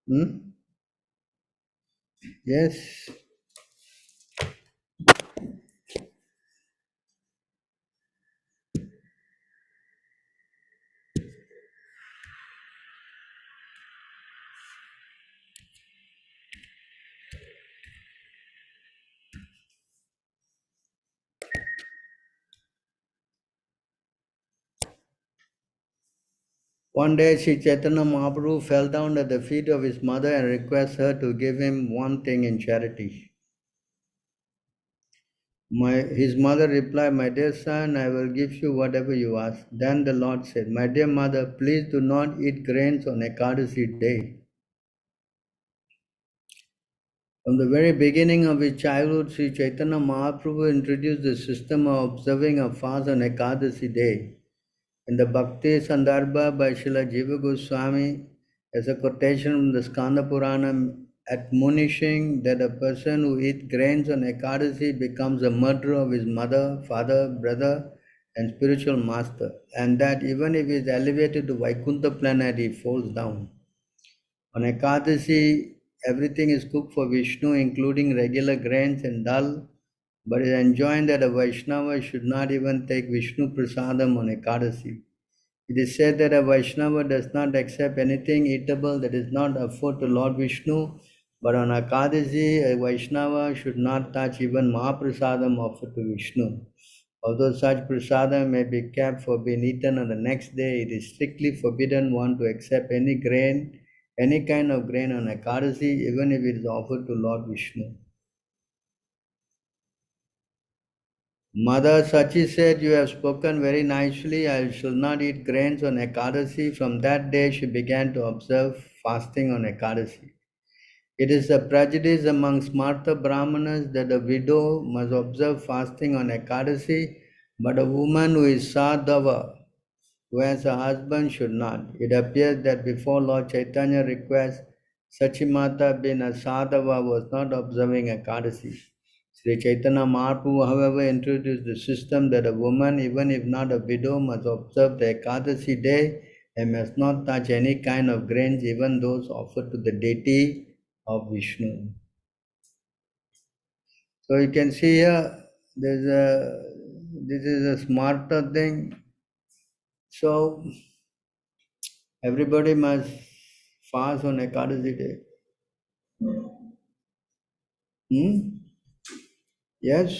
Hmm? Yes. One day, Sri Chaitanya Mahaprabhu fell down at the feet of his mother and requested her to give him one thing in charity. His mother replied, "My dear son, I will give you whatever you ask." Then the Lord said, "My dear mother, please do not eat grains on Ekadasi day." From the very beginning of his childhood, Sri Chaitanya Mahaprabhu introduced the system of observing a fast on Ekadasi day. In the Bhakti Sandarbha by Srila Jiva Goswami, as a quotation from the Skanda Purana admonishing that a person who eats grains on Ekadasi becomes a murderer of his mother, father, brother, and spiritual master, and that even if he is elevated to Vaikuntha planet, he falls down. On Ekadasi, everything is cooked for Vishnu, including regular grains and dal, but it is enjoined that a Vaishnava should not even take Vishnu prasadam on Ekadasi. It is said that a Vaishnava does not accept anything eatable that is not offered to Lord Vishnu, but on Ekadasi, a Vaishnava should not touch even Mahaprasadam offered to Vishnu. Although such prasadam may be kept for being eaten on the next day, it is strictly forbidden one to accept any grain, any kind of grain on Ekadasi, even if it is offered to Lord Vishnu. Mother Sachi said, "You have spoken very nicely. I shall not eat grains on Ekadasi." From that day, she began to observe fasting on Ekadasi. It is a prejudice among Smarta Brahmanas that a widow must observe fasting on Ekadasi, but a woman who is Sadhava, who has a husband, should not. It appears that before Lord Chaitanya request, Sachimata being a Sadhava was not observing Ekadasi. Sri Chaitanya Mahaprabhu, however, introduced the system that a woman, even if not a widow, must observe the Ekadasi day and must not touch any kind of grains, even those offered to the deity of Vishnu. So you can see here, this is a smarter thing. So everybody must fast on Ekadasi day. Hmm? Yes,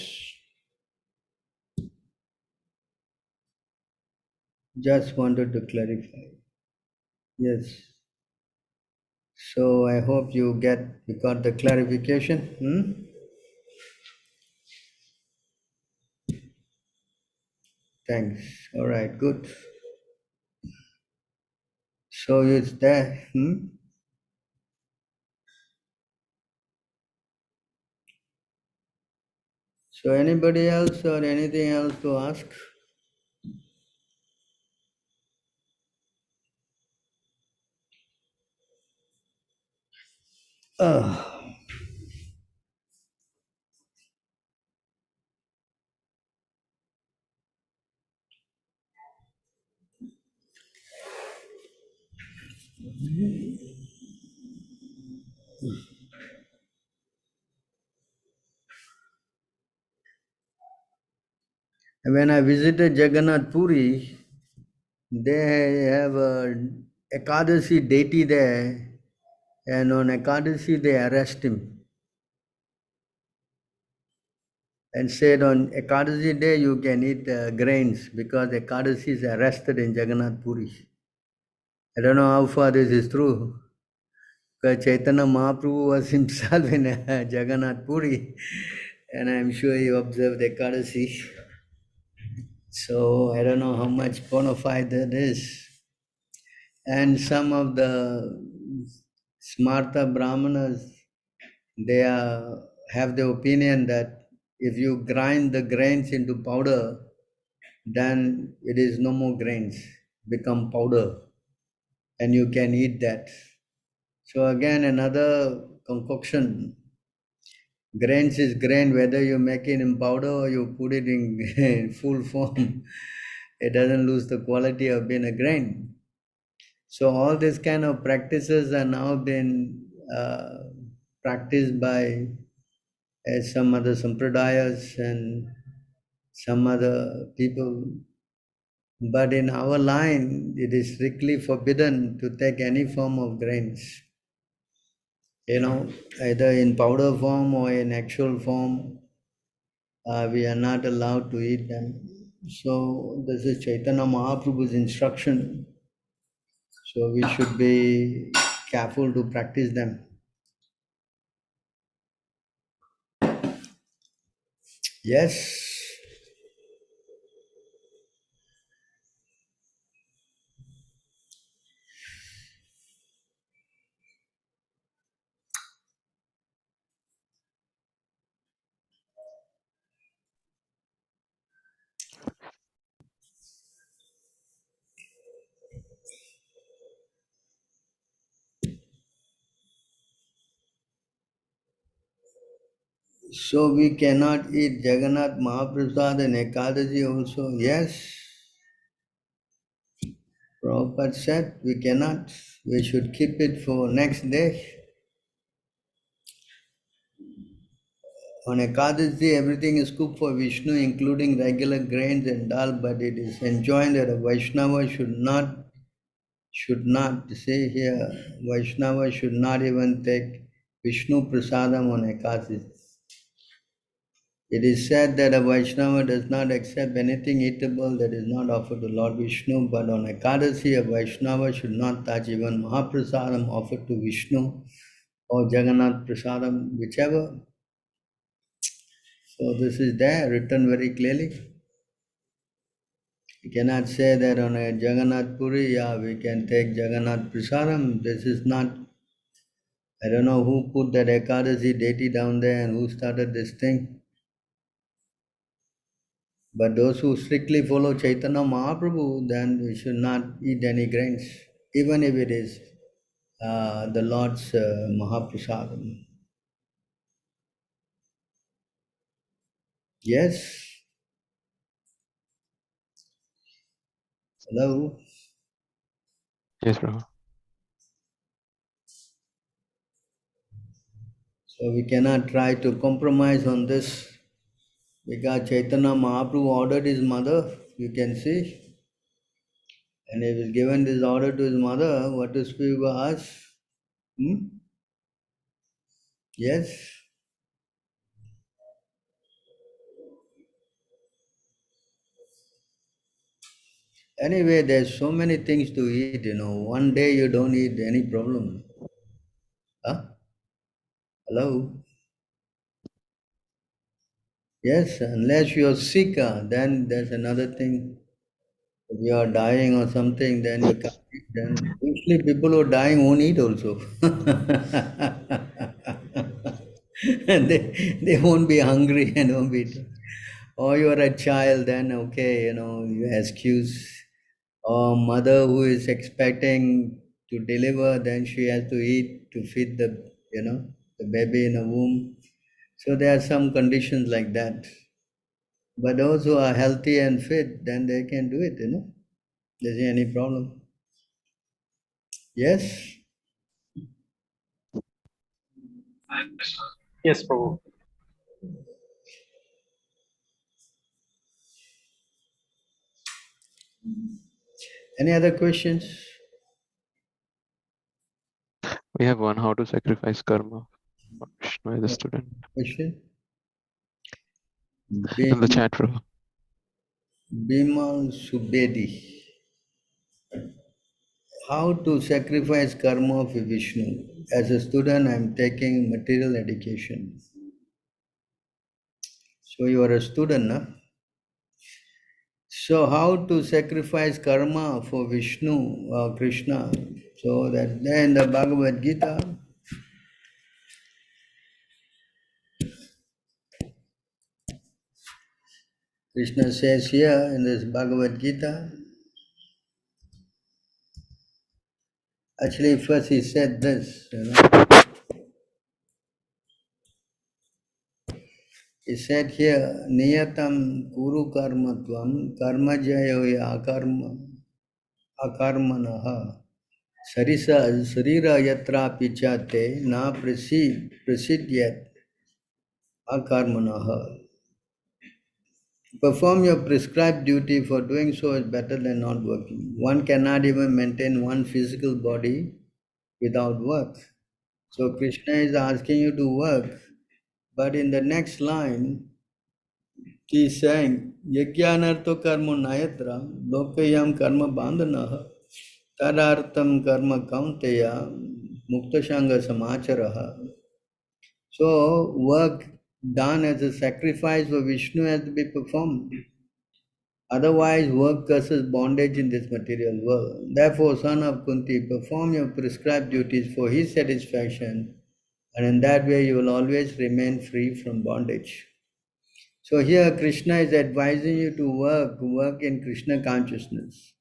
just wanted to clarify. Yes. So I hope you got the clarification. Hmm? Thanks. All right, good. So it's there. Hmm? So anybody else or anything else to ask? Uh, when I visited Jagannath Puri, they have a Ekadasi deity there, and on Ekadasi they arrest him and said on Ekadasi day you can eat grains because Ekadasi is arrested in Jagannath Puri. I don't know how far this is true. Because Chaitanya Mahaprabhu was himself in Jagannath Puri, and I'm sure he observed Ekadasi. So I don't know how much bona fide that is. And some of the smarta brahmanas, have the opinion that if you grind the grains into powder, then it is no more grains, become powder, and you can eat that. So again, another concoction. Grains is grain, whether you make it in powder or you put it in full form, it doesn't lose the quality of being a grain. So all these kind of practices are now been practiced by some other sampradayas and some other people. But in our line, it is strictly forbidden to take any form of grains. Either in powder form or in actual form, we are not allowed to eat them. So this is Chaitanya Mahaprabhu's instruction. So we should be careful to practice them. Yes. So we cannot eat Jagannath Mahaprasad and Ekadasi also. Yes, Prabhupada said we cannot. We should keep it for next day. On Ekadasi, everything is cooked for Vishnu, including regular grains and dal, but it is enjoined that a Vaishnava should not say here, Vaishnava should not even take Vishnu Prasadam on Ekadasi. It is said that a Vaishnava does not accept anything eatable that is not offered to Lord Vishnu, but on Ekadasi, a Vaishnava should not touch even Mahaprasadam offered to Vishnu or Jagannath Prasadam, whichever. So this is there, written very clearly. You cannot say that on a Jagannath Puri, yeah, we can take Jagannath Prasadam. This is not, I don't know who put that Ekadasi deity down there and who started this thing. But those who strictly follow Chaitanya Mahaprabhu, then we should not eat any grains, even if it is the Lord's Mahaprasadam. Yes. Hello. Yes, Prabhu. So we cannot try to compromise on this because Chaitanya Mahaprabhu ordered his mother, you can see, and he was given this order to his mother, what to speak about us. Hmm? Yes. Anyway, there's so many things to eat. One day you don't eat any problem. Huh? Hello? Yes, unless you're sick, then there's another thing. If you are dying or something, then you can't eat. Then usually people who are dying won't eat also. they won't be hungry and won't be eating. Or you're a child, then okay, you excuse. Or mother who is expecting to deliver, then she has to eat to feed the baby in a womb. So there are some conditions like that. But those who are healthy and fit, then they can do it. There isn't any problem. Yes? Yes, Prabhu. Any other questions? We have one, how to sacrifice karma. Vishnu is a student. Question? In the chat, Prabhu. Bimal Subedi. How to sacrifice karma of Vishnu? As a student, I'm taking material education. So you are a student, na? So how to sacrifice karma for Vishnu or Krishna? So that there in the Bhagavad Gita, Krishna says here in this Bhagavad Gita, actually first he said this. He said here, Niyatam Kuru Karmatvam Karma Jayoya Akarmanaha. sarisa sarira yatra pichate na prasidyat akarmanaha. Perform your prescribed duty, for doing so is better than not working. One cannot even maintain one physical body without work. So Krishna is asking you to work, but in the next line, he is saying, Yajnanartho karma nayatra, lokayam karma bandhanaha, tadartam karma kaunteya, muktashanga samacharaha. So work done as a sacrifice for Vishnu has to be performed. Otherwise, work causes bondage in this material world. Therefore, son of Kunti, perform your prescribed duties for his satisfaction, and in that way you will always remain free from bondage. So here Krishna is advising you to work in Krishna consciousness.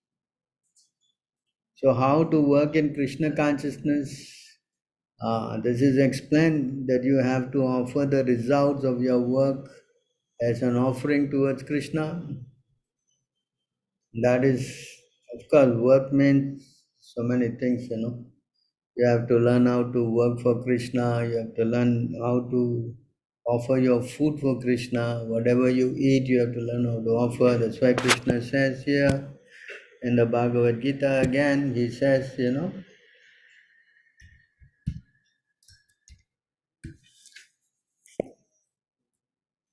So how to work in Krishna consciousness? This is explained that you have to offer the results of your work as an offering towards Krishna. That is, of course, work means so many things, you know. You have to learn how to work for Krishna, you have to learn how to offer your food for Krishna. Whatever you eat, you have to learn how to offer. That's why Krishna says here in the Bhagavad Gita again, he says, you know,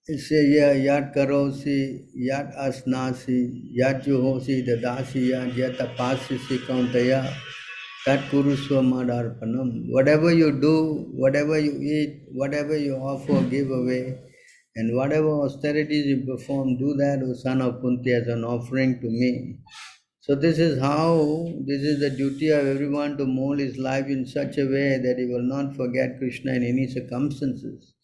he says, yeah, yat karosi, yat asnasi, yat juhosi, dadasi, yat tapasisi kauntaya. Tat kurusva madarpanam. Whatever you do, whatever you eat, whatever you offer, give away, and whatever austerities you perform, do that, O son of Kunti, as an offering to me. So this is the duty of everyone to mold his life in such a way that he will not forget Krishna in any circumstances.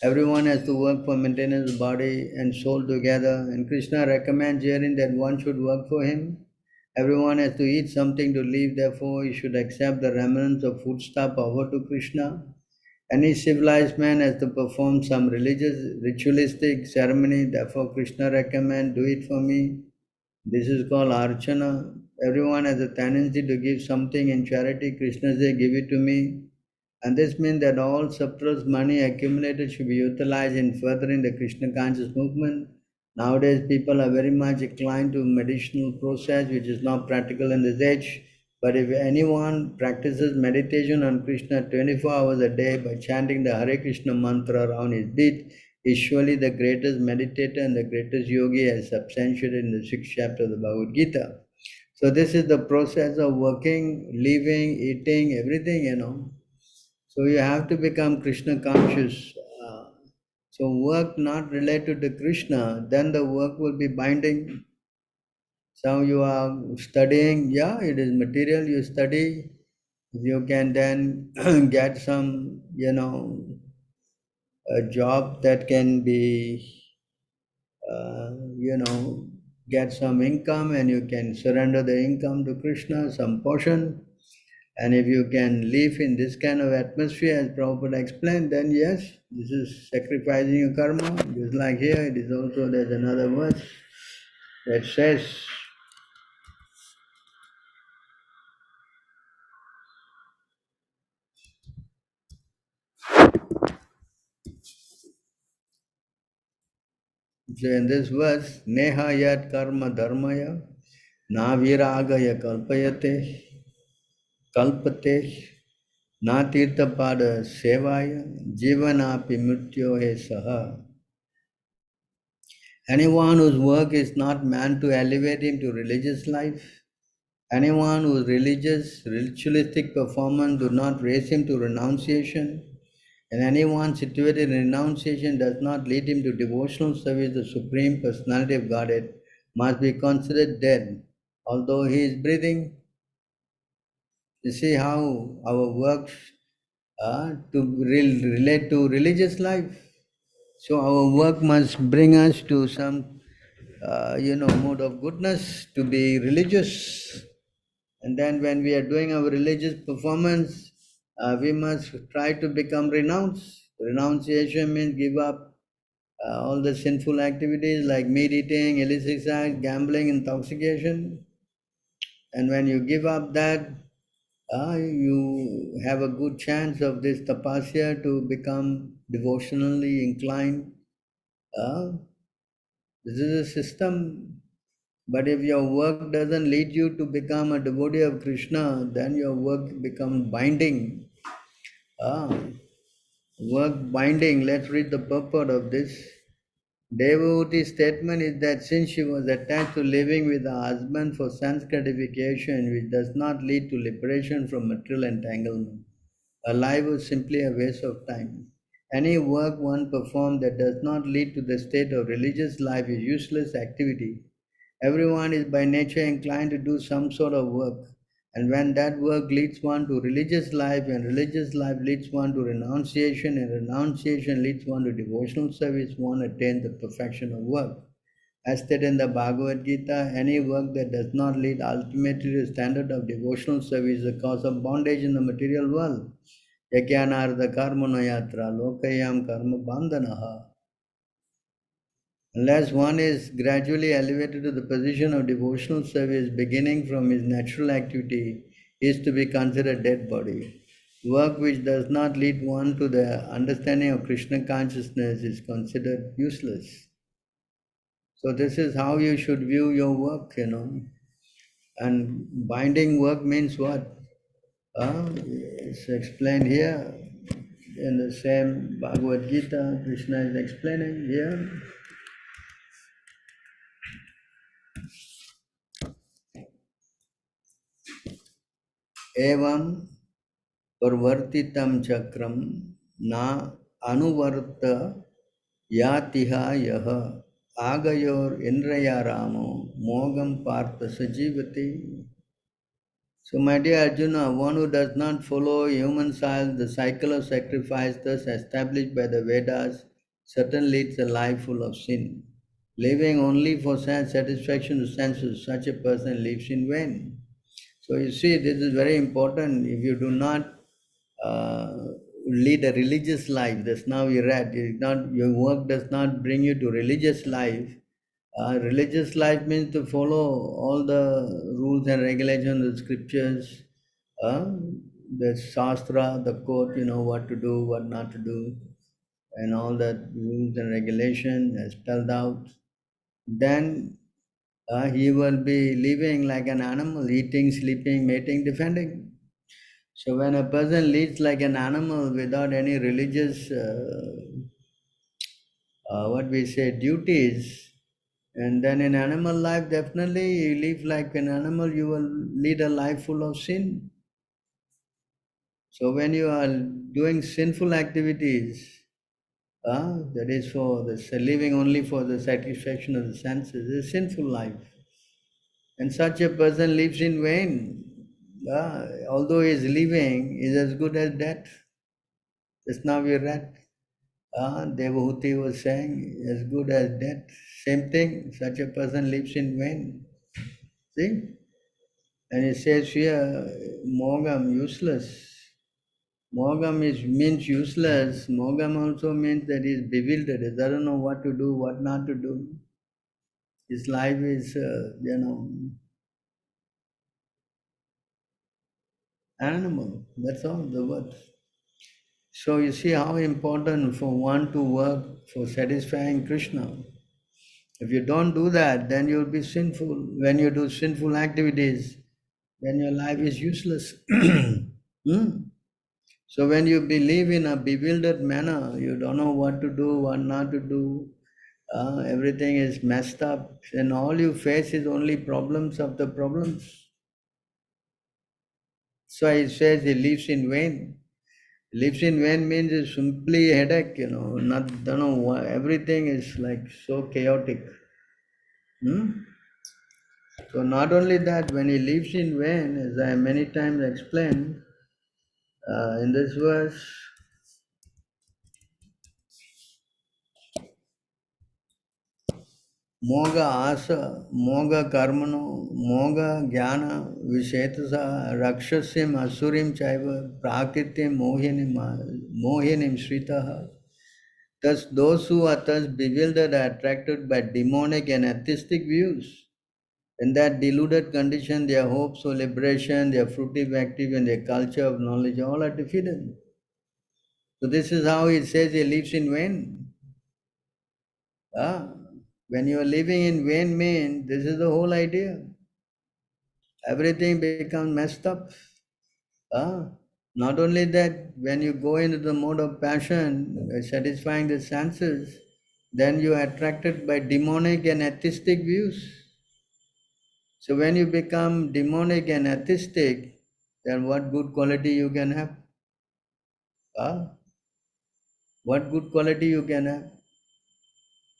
Everyone has to work for maintenance of body and soul together, and Krishna recommends herein that one should work for him. Everyone has to eat something to live, therefore he should accept the remnants of foodstuff offered to Krishna. Any civilized man has to perform some religious, ritualistic ceremony, therefore Krishna recommends, do it for me. This is called Archana. Everyone has a tendency to give something in charity. Krishna says, give it to me. And this means that all surplus money accumulated should be utilized in furthering the Krishna conscious movement. Nowadays, people are very much inclined to medicinal process, which is not practical in this age. But if anyone practices meditation on Krishna 24 hours a day by chanting the Hare Krishna mantra around his beat, is surely the greatest meditator and the greatest yogi, as substantiated in the 6th chapter of the Bhagavad Gita. So this is the process of working, living, eating, everything, you know. So you have to become Krishna conscious. So work not related to Krishna, then the work will be binding. So you are studying, yeah, it is material you study. You can then get some, you know, a job that can be, you know, get some income, and you can surrender the income to Krishna, some portion. And if you can live in this kind of atmosphere, as Prabhupada explained, then yes, this is sacrificing your karma. Just like here, it is also, there's another verse that says, so in this verse, Neha yat karma dharmaya, na viragaya kalpate, na tirthapada sevaya, jivanapi mrityo he saha. Anyone whose work is not meant to elevate him to religious life, anyone whose ritualistic performance do not raise him to renunciation, and anyone situated in renunciation does not lead him to devotional service, the Supreme Personality of Godhead must be considered dead. Although he is breathing, you see how our works relate to religious life. So our work must bring us to some, mode of goodness, to be religious. And then when we are doing our religious performance, we must try to become renounced. Renunciation means give up all the sinful activities like meat eating, illicit sex, gambling, intoxication. And when you give up that, you have a good chance of this tapasya to become devotionally inclined. Uh, this is a system. But if your work doesn't lead you to become a devotee of Krishna, then your work becomes binding. Ah, work binding. Let's read the purport of this. Devotee statement is that since she was attached to living with her husband for sense gratification, which does not lead to liberation from material entanglement, her life was simply a waste of time. Any work one performs that does not lead to the state of religious life is useless activity. Everyone is by nature inclined to do some sort of work. And when that work leads one to religious life, and religious life leads one to renunciation, and renunciation leads one to devotional service, one attains the perfection of work. As stated in the Bhagavad Gita, any work that does not lead ultimately to the standard of devotional service is a cause of bondage in the material world. Yakyanartha karmano yatra lokayam karma bandhanaha. Unless one is gradually elevated to the position of devotional service, beginning from his natural activity, he is to be considered dead body. Work which does not lead one to the understanding of Krishna consciousness is considered useless. So this is how you should view your work. And binding work means what? It's explained here in the same Bhagavad Gita. Krishna is explaining here. एवं प्रवर्तितं चक्रम न अनुवर्त यातिहा यह आगयोर इंद्रियारामो मोगम Partha सजीवति. So, my dear Arjuna, one who does not follow human the cycle of sacrifice thus established by the Vedas, certainly leads a life full of sin. Living only for satisfaction of senses, such a person lives in vain. So you see, this is very important. If you do not uh, lead a religious life, that's now you read, it's not, your work does not bring you to religious life. Religious life means to follow all the rules and regulations, the scriptures, uh, the shastra, the code, what to do, what not to do, and all that rules and regulations are spelled out. Then he will be living like an animal, eating, sleeping, mating, defending. So when a person leads like an animal without any religious, what we say, duties, and then in animal life, definitely you live like an animal, you will lead a life full of sin. So when you are doing sinful activities, that is for the living only for the satisfaction of the senses, is a sinful life. And such a person lives in vain. Although he is living, is as good as death. Just now we read. Devahuti was saying, as good as death. Same thing, such a person lives in vain. See? And it says here, mogam, useless. Mogam means useless. Mogam also means that he is bewildered. He doesn't know what to do, what not to do. His life is, animal. That's all the word. So you see how important for one to work for satisfying Krishna. If you don't do that, then you'll be sinful. When you do sinful activities, then your life is useless. Hmm? So when you believe in a bewildered manner, you don't know what to do, what not to do, everything is messed up, and all you face is only problems after problems. So he says he lives in vain. Lives in vain means it's simply a headache, not, don't know why, everything is like so chaotic. Hmm? So not only that, when he lives in vain, as I many times explained, in this verse, moga asa, moga karmano, moga jnana, vishetasa, rakshasim, asurim chaiva, prakritim, mohinim sritaha. Thus, those who are thus bewildered are attracted by demonic and atheistic views. In that deluded condition, their hopes for liberation, their fruitive active, and their culture of knowledge all are defeated. So this is how it says he lives in vain. Ah, when you are living in vain means this is the whole idea. Everything becomes messed up. Ah, not only that, when you go into the mode of passion, satisfying the senses, then you are attracted by demonic and atheistic views. So when you become demonic and atheistic, then what good quality you can have? Ah, what good quality you can have?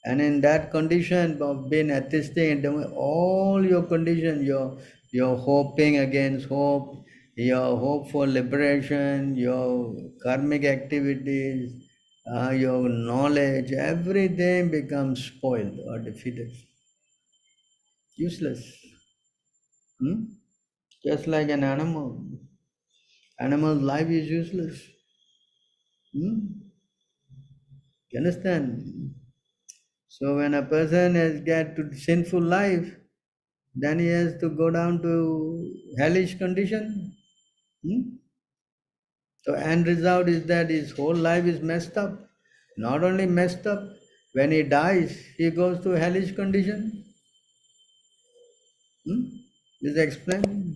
And in that condition of being atheistic, and all your condition, your hoping against hope, your hope for liberation, your karmic activities, your knowledge, everything becomes spoiled or defeated, useless. Hmm? Just like an animal. Animal's life is useless. Hmm? You understand? So when a person has got to sinful life, then he has to go down to hellish condition. Hmm? So end result is that his whole life is messed up. Not only messed up, when he dies, he goes to hellish condition. Hmm? This is explained.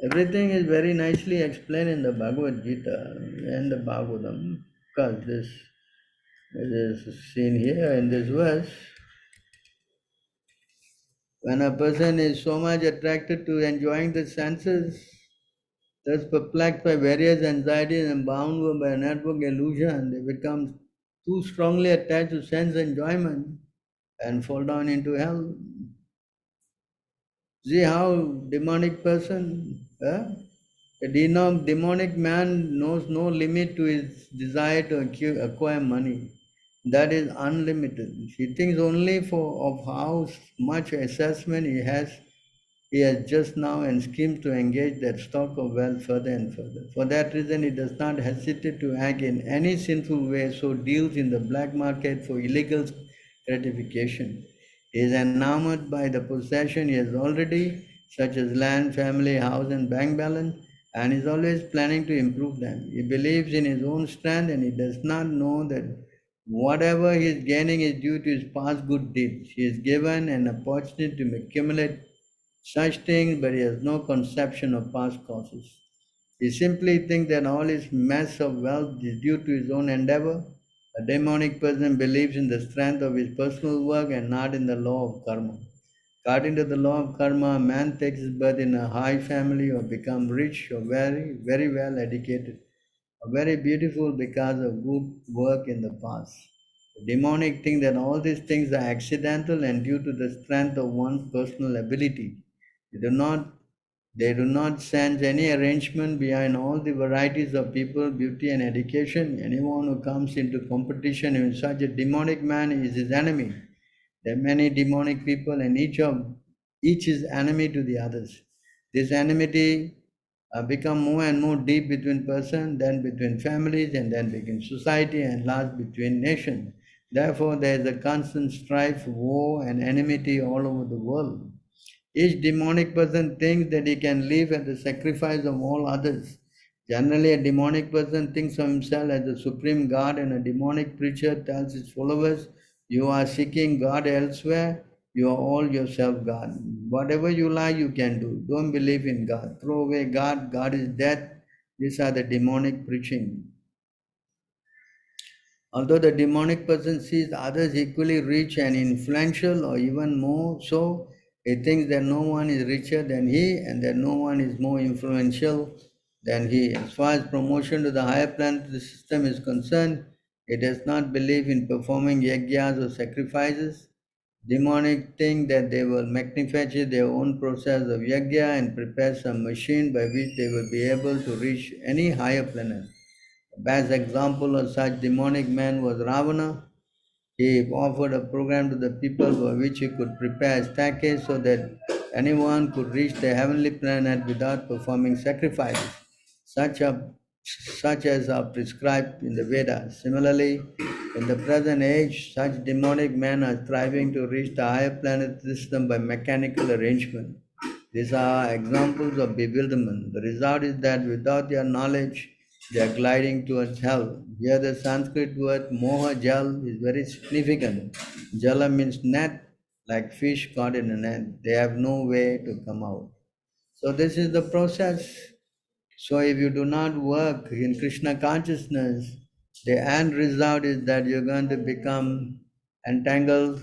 Everything is very nicely explained in the Bhagavad Gita and the Bhagavatam. Because this is seen here in this verse. When a person is so much attracted to enjoying the senses, thus perplexed by various anxieties and bound by a network illusion, they become too strongly attached to sense enjoyment and fall down into hell. See how demonic person, a demonic man knows no limit to his desire to acquire money. That is unlimited. He thinks only of how much assessment he has just now and schemes to engage that stock of wealth further and further. For that reason, he does not hesitate to act in any sinful way, so deals in the black market for illegal gratification. He is enamored by the possession he has already, such as land, family, house, and bank balance, and is always planning to improve them. He believes in his own strength and he does not know that whatever he is gaining is due to his past good deeds. He is given an opportunity to accumulate such things, but he has no conception of past causes. He simply thinks that all his mass of wealth is due to his own endeavor. A demonic person believes in the strength of his personal work and not in the law of karma. According to the law of karma, a man takes his birth in a high family or becomes rich or very, very well educated or very beautiful because of good work in the past. The demonic think that all these things are accidental and due to the strength of one's personal ability. They do not they do not sense any arrangement behind all the varieties of people, beauty, and education. Anyone who comes into competition with such a demonic man is his enemy. There are many demonic people, and each is enemy to the others. This enmity become more and more deep between person, then between families, and then between society, and last between nations. Therefore, there is a constant strife, war, and enmity all over the world. Each demonic person thinks that he can live at the sacrifice of all others. Generally, a demonic person thinks of himself as the supreme God, and a demonic preacher tells his followers, "You are seeking God elsewhere, you are all yourself God. Whatever you like, you can do. Don't believe in God. Throw away God, God is dead." These are the demonic preaching. Although the demonic person sees others equally rich and influential, or even more so, he thinks that no one is richer than he and that no one is more influential than he. As far as promotion to the higher plan of the system is concerned, he does not believe in performing yagyas or sacrifices. Demonic think that they will manufacture their own process of yagya and prepare some machine by which they will be able to reach any higher planet. The best example of such demonic man was Ravana. He offered a program to the people by which he could prepare a staircase so that anyone could reach the heavenly planet without performing sacrifices. Such a such as are prescribed in the Vedas. Similarly, in the present age, such demonic men are striving to reach the higher planet system by mechanical arrangement. These are examples of bewilderment. The result is that without their knowledge, they are gliding towards hell. Here, the Sanskrit word moha jal is very significant. Jala means net, like fish caught in a net. They have no way to come out. So, this is the process. So, if you do not work in Krishna consciousness, the end result is that you're going to become entangled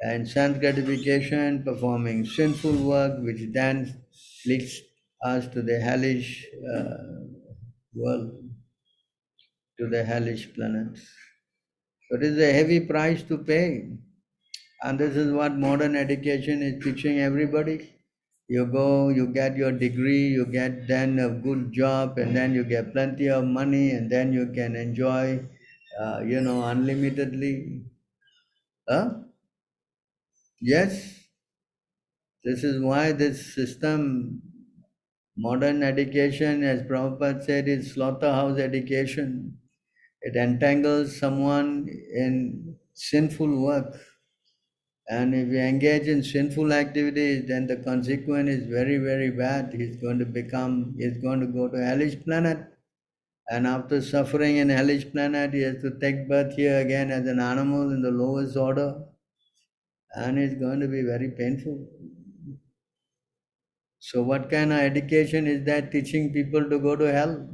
in sense gratification, performing sinful work, which then leads us to the hellish world, to the hellish planets. So, it is a heavy price to pay. And this is what modern education is teaching everybody. You go, you get your degree, you get then a good job, and then you get plenty of money, and then you can enjoy, unlimitedly. Huh? Yes, this is why this system, modern education, as Prabhupada said, is slaughterhouse education. It entangles someone in sinful work. And if you engage in sinful activities, then the consequence is very, very bad. He's going to go to hellish planet. And after suffering in hellish planet, he has to take birth here again as an animal in the lowest order. And it's going to be very painful. So what kind of education is that teaching people to go to hell?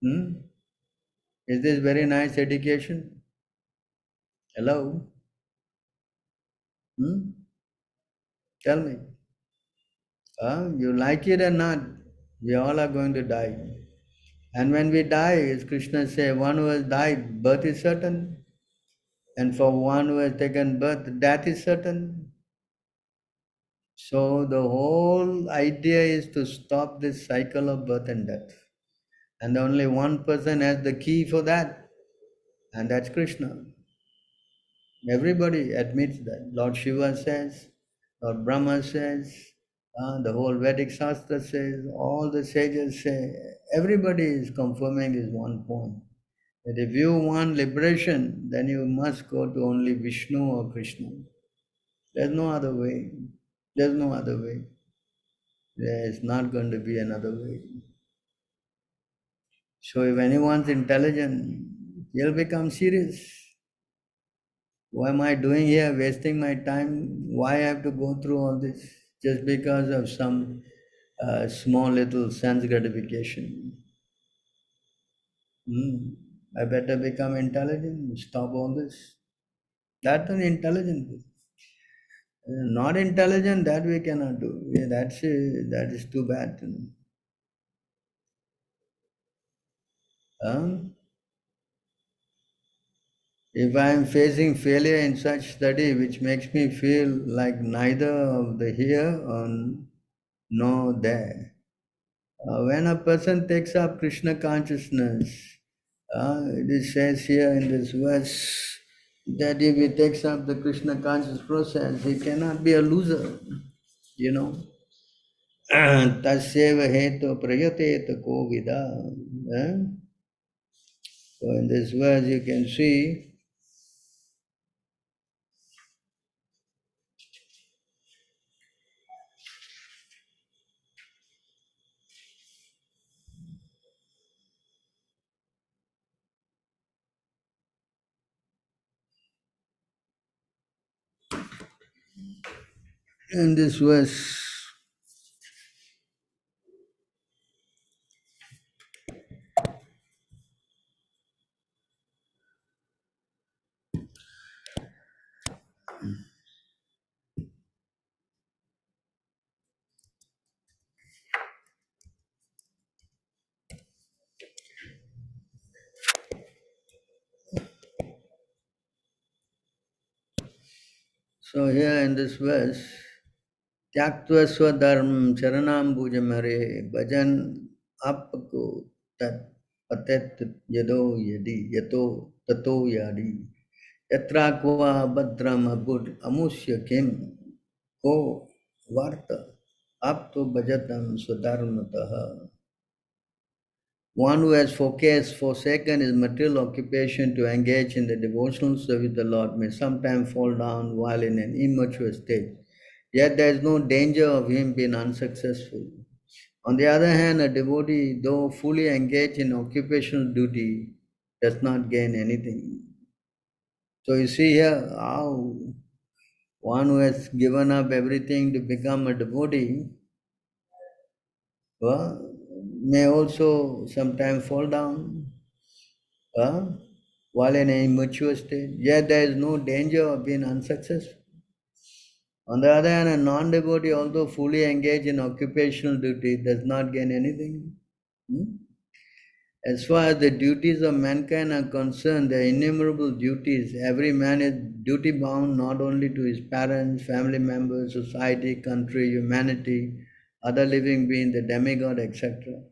Hmm? Is this very nice education? Hello? Hmm? Tell me. You like it or not, we all are going to die. And when we die, as Krishna says, one who has died, birth is certain. And for one who has taken birth, death is certain. So the whole idea is to stop this cycle of birth and death. And only one person has the key for that, and that's Krishna. Everybody admits that. Lord Shiva says, Lord Brahma says, the whole Vedic Shastra says, all the sages say, everybody is confirming this one point. That if you want liberation, then you must go to only Vishnu or Krishna. There's no other way. There's no other way. There is not going to be another way. So if anyone's intelligent, he'll become serious. What am I doing here, wasting my time? Why I have to go through all this just because of some small little sense gratification? I better become intelligent, stop all this. That's an intelligent. Not intelligent, that we cannot do. Yeah, that is too bad. Um, if I am facing failure in such study, which makes me feel like neither of the here or nor there. When a person takes up Krishna consciousness, it says here in this verse that if he takes up the Krishna conscious process, he cannot be a loser, you know. Tasyeva hetu prayateta kovida. So in this verse you can see in this verse, so here in this verse, Tyaktva swadharm charanambujamare bhajan apako tat patet yado yadi yato tato yadi yatra kva badram abud amusya kim ko varta apto bhajatam swadharmataha. One who has forsaken his material occupation to engage in the devotional service of the Lord may sometimes fall down while in an immature state. Yet there is no danger of him being unsuccessful. On the other hand, a devotee, though fully engaged in occupational duty, does not gain anything. So you see here how one who has given up everything to become a devotee may also sometimes fall down uh, while in an immature state. Yet there is no danger of being unsuccessful. On the other hand, a non-devotee, although fully engaged in occupational duty, does not gain anything. Hmm? As far as the duties of mankind are concerned, there are innumerable duties. Every man is duty bound not only to his parents, family members, society, country, humanity, other living beings, the demigod, etc.,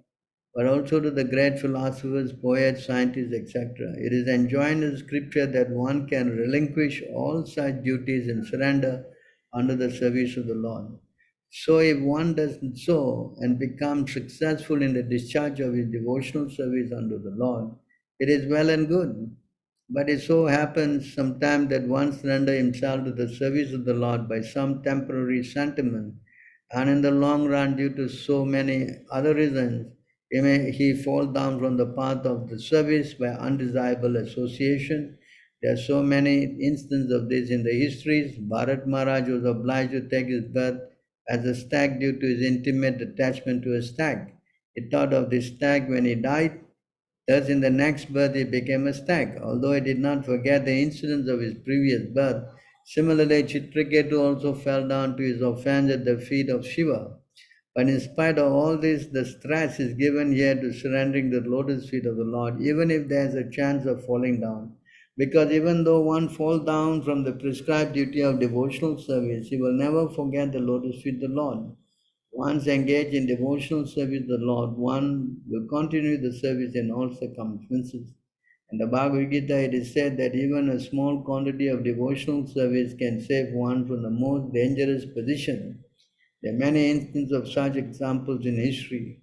but also to the great philosophers, poets, scientists, etc. It is enjoined in scripture that one can relinquish all such duties and surrender under the service of the Lord. So, if one does so and becomes successful in the discharge of his devotional service unto the Lord, it is well and good. But it so happens sometimes that one surrenders himself to the service of the Lord by some temporary sentiment, and in the long run, due to so many other reasons, he fall down from the path of the service by undesirable association. There are so many instances of this in the histories. Bharat Maharaj was obliged to take his birth as a stag due to his intimate attachment to a stag. He thought of this stag when he died. Thus, in the next birth, he became a stag, although he did not forget the incidents of his previous birth. Similarly, Chitraketu also fell down to his offense at the feet of Shiva. But in spite of all this, the stress is given here to surrendering the lotus feet of the Lord, even if there is a chance of falling down. Because even though one falls down from the prescribed duty of devotional service, he will never forget the lotus feet of the Lord. Once engaged in devotional service to the Lord, one will continue the service in all circumstances. In the Bhagavad Gita, it is said that even a small quantity of devotional service can save one from the most dangerous position. There are many instances of such examples in history.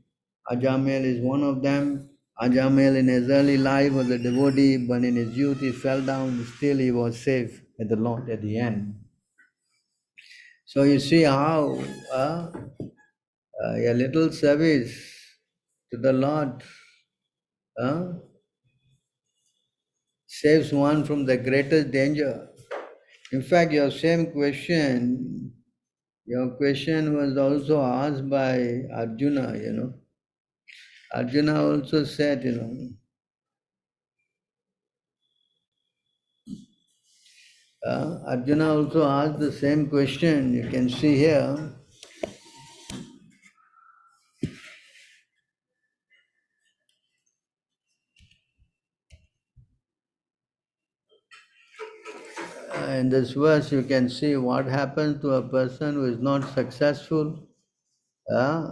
Ajamel is one of them. Ajamel in his early life was a devotee, but in his youth he fell down. Still, he was saved by the Lord at the end. So you see how a little service to the Lord uh, saves one from the greatest danger. In fact, your question was also asked by Arjuna. Arjuna also said, Arjuna also asked the same question. You can see here. In this verse, you can see what happens to a person who is not successful uh,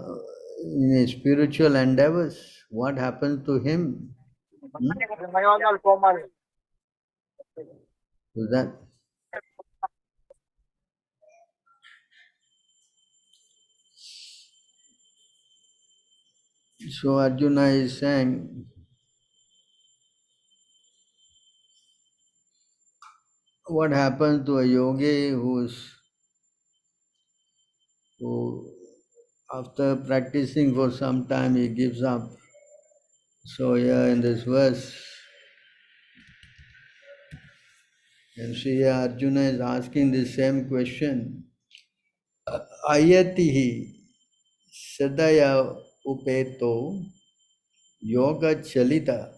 in his spiritual endeavors. What happens to him? Hmm? So that so Arjuna is saying, what happens to a yogi who after practicing for some time he gives up. So here in this verse, you see here Arjuna is asking the same question. Ayatihi sadaya upeto yoga chalita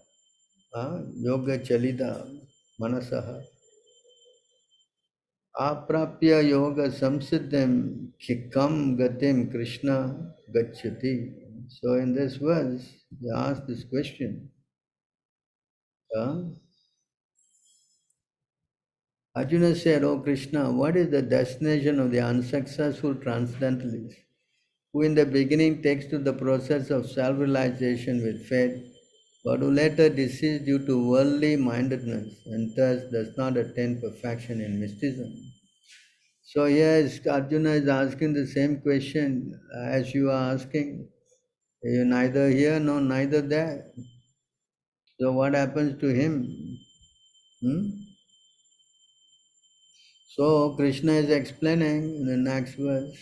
yoga chalita manasaha aprapya yoga samsiddhim kikam gatim Krishna gacchati. So in this verse, they ask this question. Arjuna said, "O Krishna, what is the destination of the unsuccessful transcendentalist who in the beginning takes to the process of self-realization with faith, but who later deceased due to worldly mindedness and thus does not attain perfection in mysticism?" So yes, Arjuna is asking the same question as you are asking. You're neither here nor neither there. So what happens to him? Hmm? So Krishna is explaining in the next verse.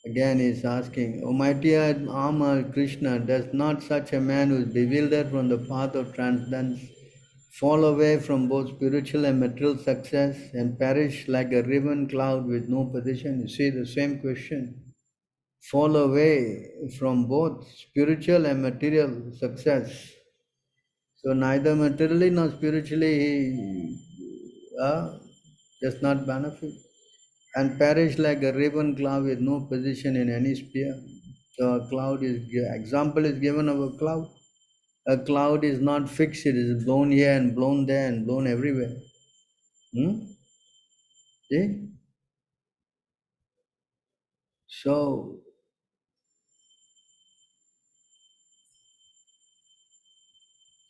Again he is asking, O mighty armor Krishna, does not such a man who is bewildered from the path of transcendence fall away from both spiritual and material success and perish like a riven cloud with no position? You see the same question. Fall away from both spiritual and material success. So neither materially nor spiritually he does not benefit and perish like a ribbon cloud with no position in any sphere. So a cloud is example is given of a cloud. A cloud is not fixed; it is blown here and blown there and blown everywhere. Hmm? See? So,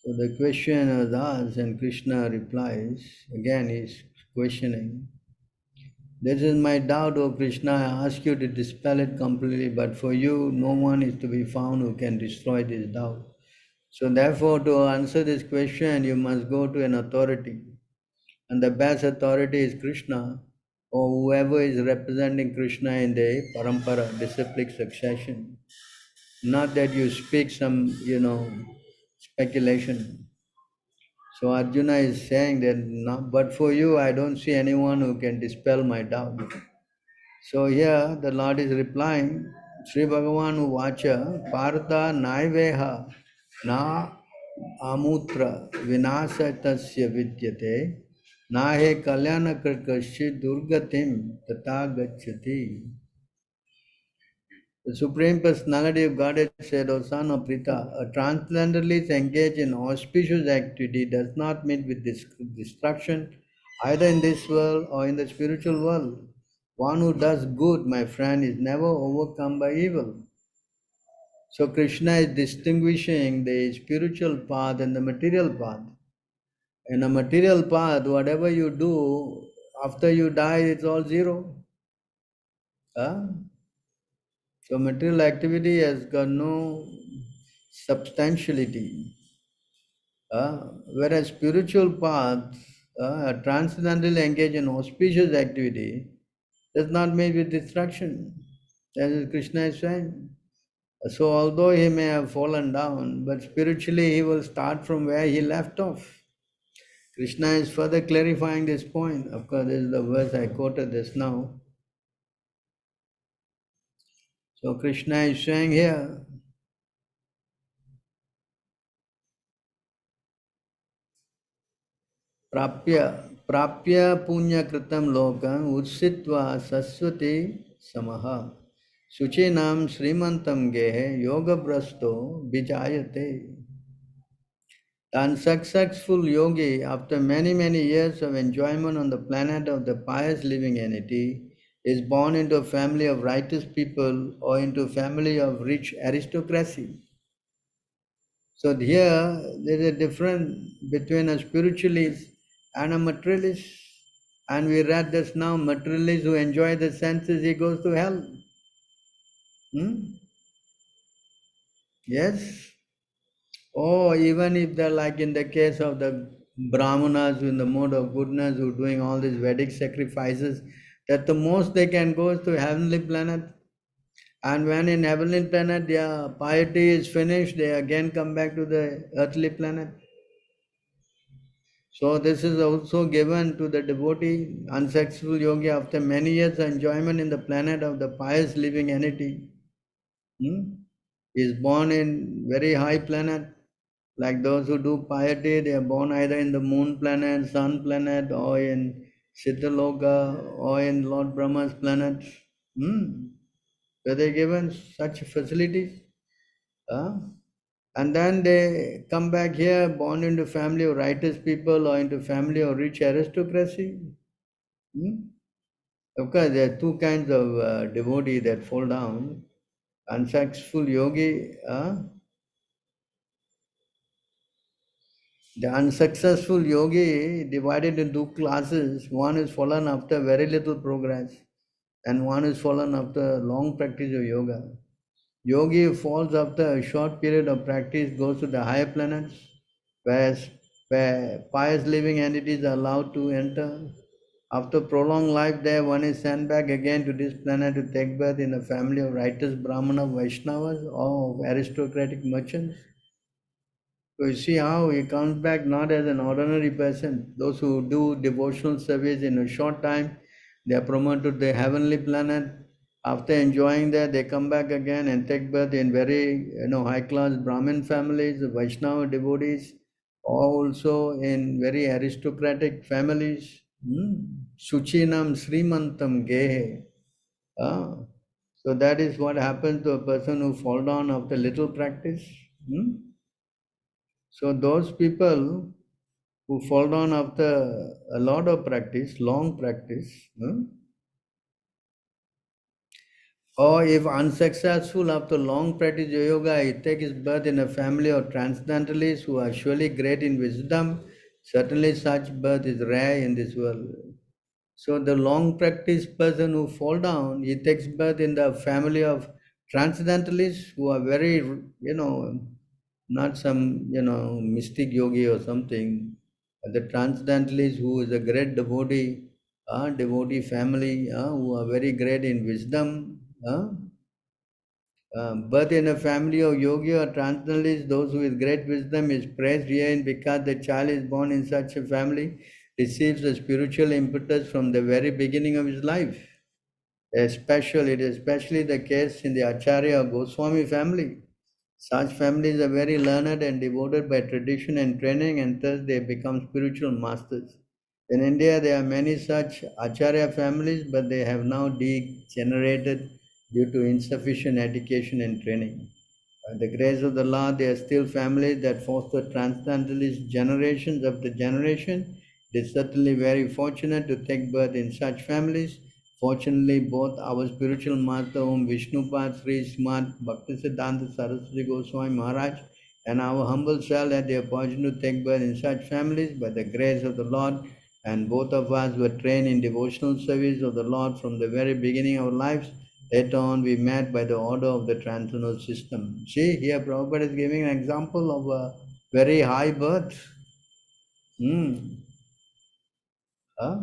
so the question is asked, and Krishna replies. Again, he's questioning. This is my doubt, O Krishna. I ask you to dispel it completely, but for you, no one is to be found who can destroy this doubt. So, therefore, to answer this question, you must go to an authority. And the best authority is Krishna, or whoever is representing Krishna in the parampara, disciplic succession. Not that you speak some, speculation. So Arjuna is saying that, but for you, I don't see anyone who can dispel my doubt. So here the Lord is replying, Sri Bhagavan Uvacha, Partha Naiveha Na Amutra Vinasatasya Vidyate Nahe Kalyana Karkashi Durgatim Tata Gacchati. The Supreme Personality of Godhead said, O son of Pritha, a transcendentalist engaged in auspicious activity does not meet with destruction either in this world or in the spiritual world. One who does good, my friend, is never overcome by evil. So Krishna is distinguishing the spiritual path and the material path. In a material path, whatever you do, after you die, it's all zero. Huh? So material activity has got no substantiality. Whereas spiritual path, transcendental engage in auspicious activity, does not meet with destruction. As Krishna is saying. So although he may have fallen down, but spiritually he will start from where he left off. Krishna is further clarifying this point. Of course, this is the verse I quoted just now. So Krishna is saying here, प्राप्य प्राप्य पुण्यकृतं लोकं उत्सित्वा सस्वती समः शुचीनां श्रीमन्तं गेहे योगभ्रष्टो विजायते. The unsuccessful yogi, after many, many years of enjoyment on the planet of the pious living entity, is born into a family of righteous people or into a family of rich aristocracy. So here there is a difference between a spiritualist and a materialist. And we read this now, materialist who enjoy the senses, he goes to hell. Hmm? Yes? Or even if they're like in the case of the Brahmanas in the mode of goodness who are doing all these Vedic sacrifices, that the most they can go is to heavenly planet. And when in heavenly planet their piety is finished, they again come back to the earthly planet. So this is also given to the devotee, unsuccessful yogi after many years of enjoyment in the planet of the pious living entity. Is born in very high planet. Like those who do piety, they are born either in the moon planet, sun planet, or in Siddhaloka, or in Lord Brahma's planet. So they are given such facilities. Huh? And then they come back here, born into family of righteous people or into family of rich aristocracy. Of course, there are two kinds of devotee that fall down. Unsuccessful yogi, the unsuccessful yogi divided into two classes. One is fallen after very little progress, and one is fallen after long practice of yoga. Yogi who falls after a short period of practice goes to the higher planets, where, where pious living entities are allowed to enter. After prolonged life there, one is sent back again to this planet to take birth in a family of righteous Brahmana Vaishnavas or of aristocratic merchants. So you see how he comes back not as an ordinary person. Those who do devotional service in a short time, they are promoted to the heavenly planet. After enjoying that, they come back again and take birth in very high class Brahmin families, Vaishnava devotees, or also in very aristocratic families. Suchinam Srimantam Gehe. Ah. So that is what happens to a person who fall down after little practice. So those people who fall down after a lot of practice, long practice, or if unsuccessful after long practice of yoga, he takes birth in a family of transcendentalists who are surely great in wisdom. Certainly such birth is rare in this world. So the long practice person who fall down, he takes birth in the family of transcendentalists who are very, not some, mystic yogi or something. The transcendentalist who is a great devotee, devotee family, who are very great in wisdom. Birth in a family of yogi or transcendentalists, those with great wisdom is praised here, and because the child is born in such a family, receives a spiritual impetus from the very beginning of his life. It is especially the case in the Acharya or Goswami family. Such families are very learned and devoted by tradition and training, and thus they become spiritual masters. In India, there are many such Acharya families, but they have now degenerated due to insufficient education and training. By the grace of the Lord, there are still families that foster transcendentalist generations after generation. It is certainly very fortunate to take birth in such families. Fortunately, both our spiritual master, Om Vishnupad Sri Srimad Bhaktisiddhanta Saraswati Goswami Maharaj, and our humble self had the opportunity to take birth in such families by the grace of the Lord. And both of us were trained in devotional service of the Lord from the very beginning of our lives. Later on, we met by the order of the transcendental system. See, here Prabhupada is giving an example of a very high birth. Hmm. Huh?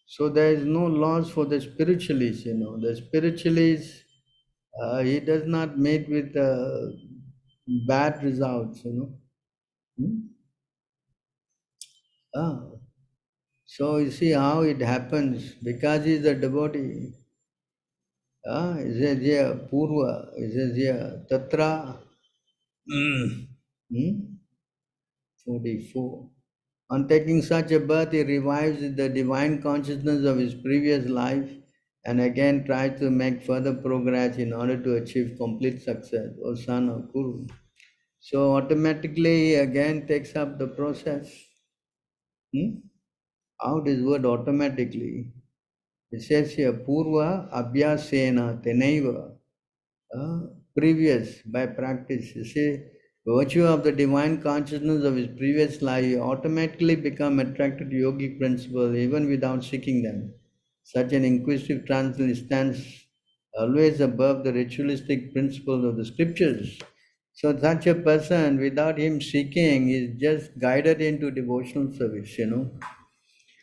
So there is no loss for the spiritualists, The spiritualist, he does not meet with bad results. Hmm? Ah. So you see how it happens because he is a devotee. It says here, Purva, it says here, Tatra, hmm? 44. On taking such a birth, he revives the divine consciousness of his previous life and again tries to make further progress in order to achieve complete success, O son of Guru. So automatically he again takes up the process. How this word automatically? It says here, Purva Abhyasena Tenaiva. Previous by practice. You see, virtue of the divine consciousness of his previous life, he automatically become attracted to yogic principles even without seeking them. Such an inquisitive transcendental stands always above the ritualistic principles of the scriptures. So such a person, without him seeking, is just guided into devotional service.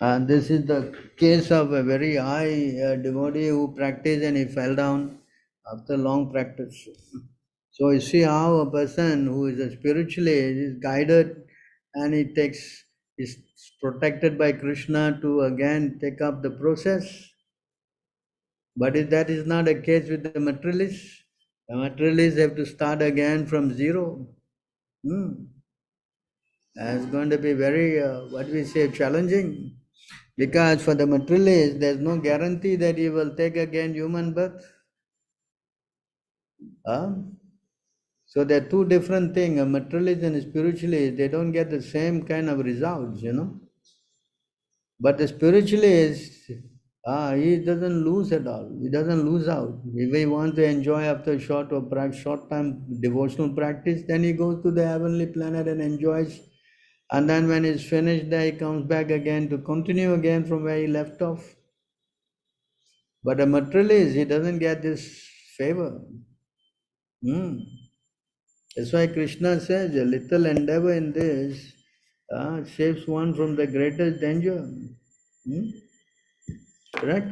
And this is the case of a very high devotee who practiced and he fell down after long practice. So you see how a person who is a spiritualist is guided and he is protected by Krishna to again take up the process. But if that is not the case with the materialists, the materialists have to start again from zero. It's going to be very, what we say, challenging. Because for the materialist, there's no guarantee that he will take again human birth. Huh? So they're two different things. A materialist and a spiritualist, they don't get the same kind of results. But the spiritualist, he doesn't lose at all. He doesn't lose out. If he wants to enjoy after short time devotional practice, then he goes to the heavenly planet and enjoys. And then when he's finished there, he comes back again to continue again from where he left off. But a materialist, he doesn't get this favor. Hmm. That's why Krishna says a little endeavor in this saves one from the greatest danger. Hmm? Correct?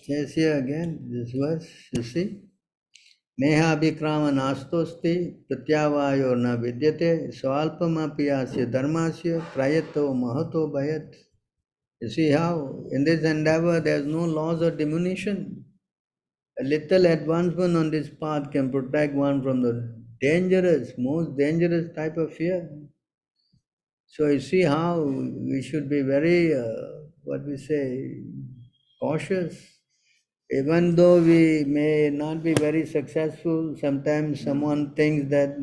Says here again, this verse, you see. Neha abhikrama nastosti pratyavayo na vidyate swalpamapiyasya dharmasya prayato mahato bhayat. You see how in this endeavor there is no loss or diminution. A little advancement on this path can protect one from the dangerous, most dangerous type of fear. So you see how we should be very, what we say, cautious. Even though we may not be very successful, sometimes someone thinks that,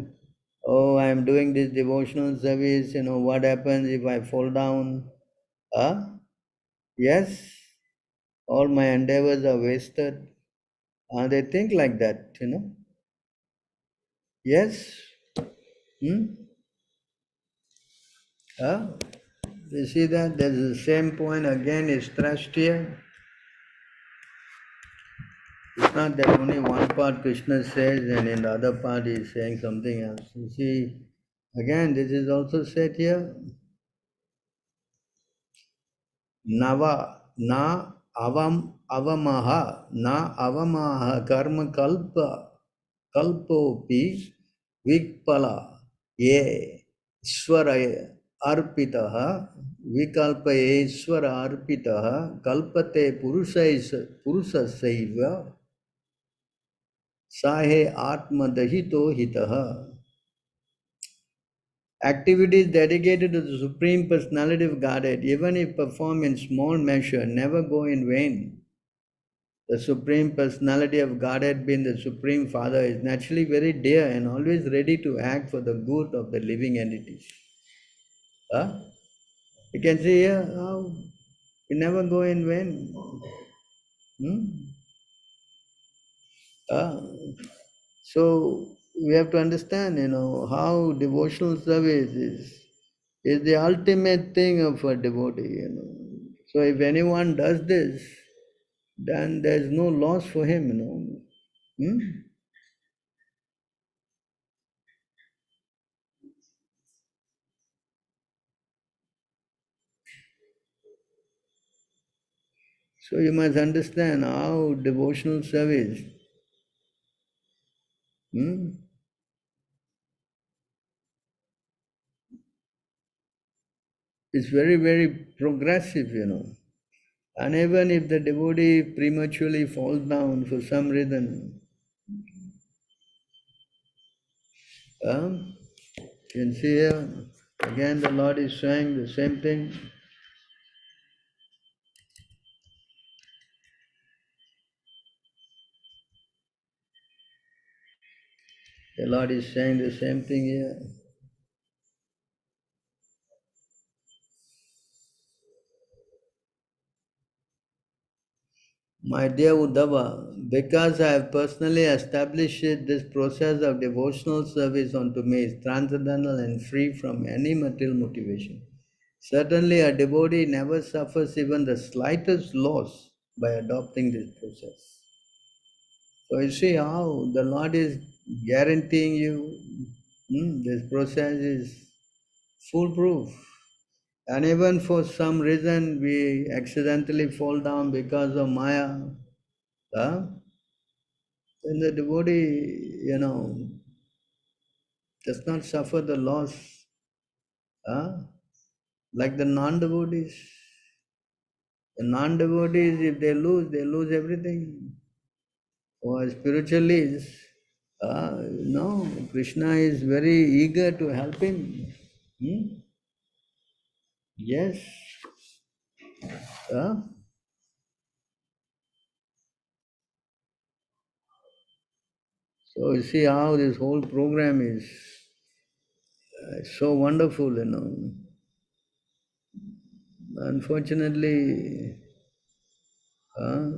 oh, I am doing this devotional service, what happens if I fall down? Yes, all my endeavors are wasted. They think like that. Yes. Hmm? Uh, you see that? There's the same point again is stressed here. It's not that only one part Krishna says and in the other part he is saying something else. You see, again, this is also said here. Nava, na avamaha, na avamaha karma kalpopi vikpala ye swara arpitaha vikalpa swara arpitaha kalpate purusasaiva sahe atmadahito hitaha. Activities dedicated to the Supreme Personality of Godhead, even if performed in small measure, never go in vain. The Supreme Personality of Godhead, being the Supreme Father, is naturally very dear and always ready to act for the good of the living entities. Huh? You can see here how we never go in vain. Hmm? Uh, so we have to understand, how devotional service is the ultimate thing of a devotee. So if anyone does this, then there's no loss for him. Hmm? So you must understand how devotional service hmm, is very, very progressive. And even if the devotee prematurely falls down for some reason, you can see here, again the Lord is saying the same thing. The Lord is saying the same thing here. My dear Uddhava, because I have personally established this process of devotional service unto me is transcendental and free from any material motivation. Certainly, a devotee never suffers even the slightest loss by adopting this process. So, you see how the Lord is guaranteeing you this process is foolproof. And even for some reason we accidentally fall down because of Maya, huh? Then the devotee, does not suffer the loss, huh? Like the non-devotees. The non-devotees, if they lose everything. Or spiritualists, no, Krishna is very eager to help him. Hmm? Yes. Huh? So you see how this whole program is so wonderful. Unfortunately, uh,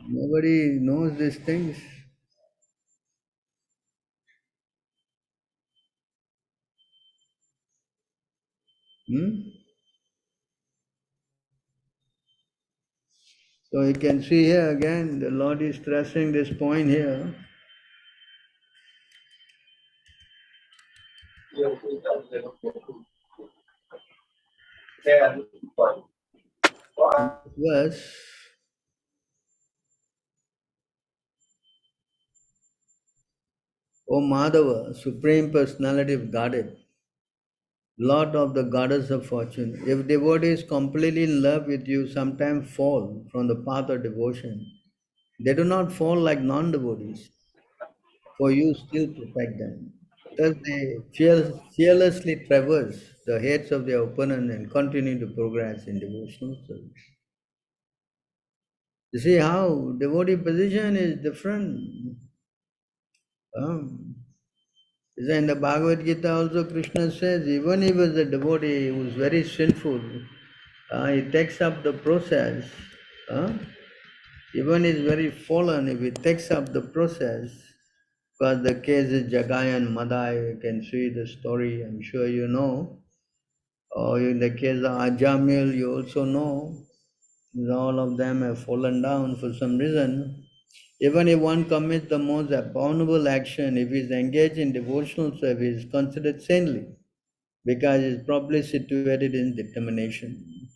nobody knows these things. Hmm? So you can see here again, the Lord is stressing this point here. In this verse, O Madhava, Supreme Personality of Godhead, Lord of the Goddess of Fortune, if devotees completely in love with you sometimes fall from the path of devotion, they do not fall like non-devotees, for you still protect them. Thus they fearlessly traverse the heads of their opponent and continue to progress in devotional service. You see how devotee position is different. Um, in the Bhagavad Gita also Krishna says, even if it's a devotee who is very sinful, he takes up the process. Uh, even is very fallen, if he takes up the process, because the case is Jagai and Madai, you can see the story, I'm sure you know. Or in the case of Ajamil, you also know, all of them have fallen down for some reason. Even if one commits the most abominable action, if he is engaged in devotional service, considered saintly, because he is properly situated in determination.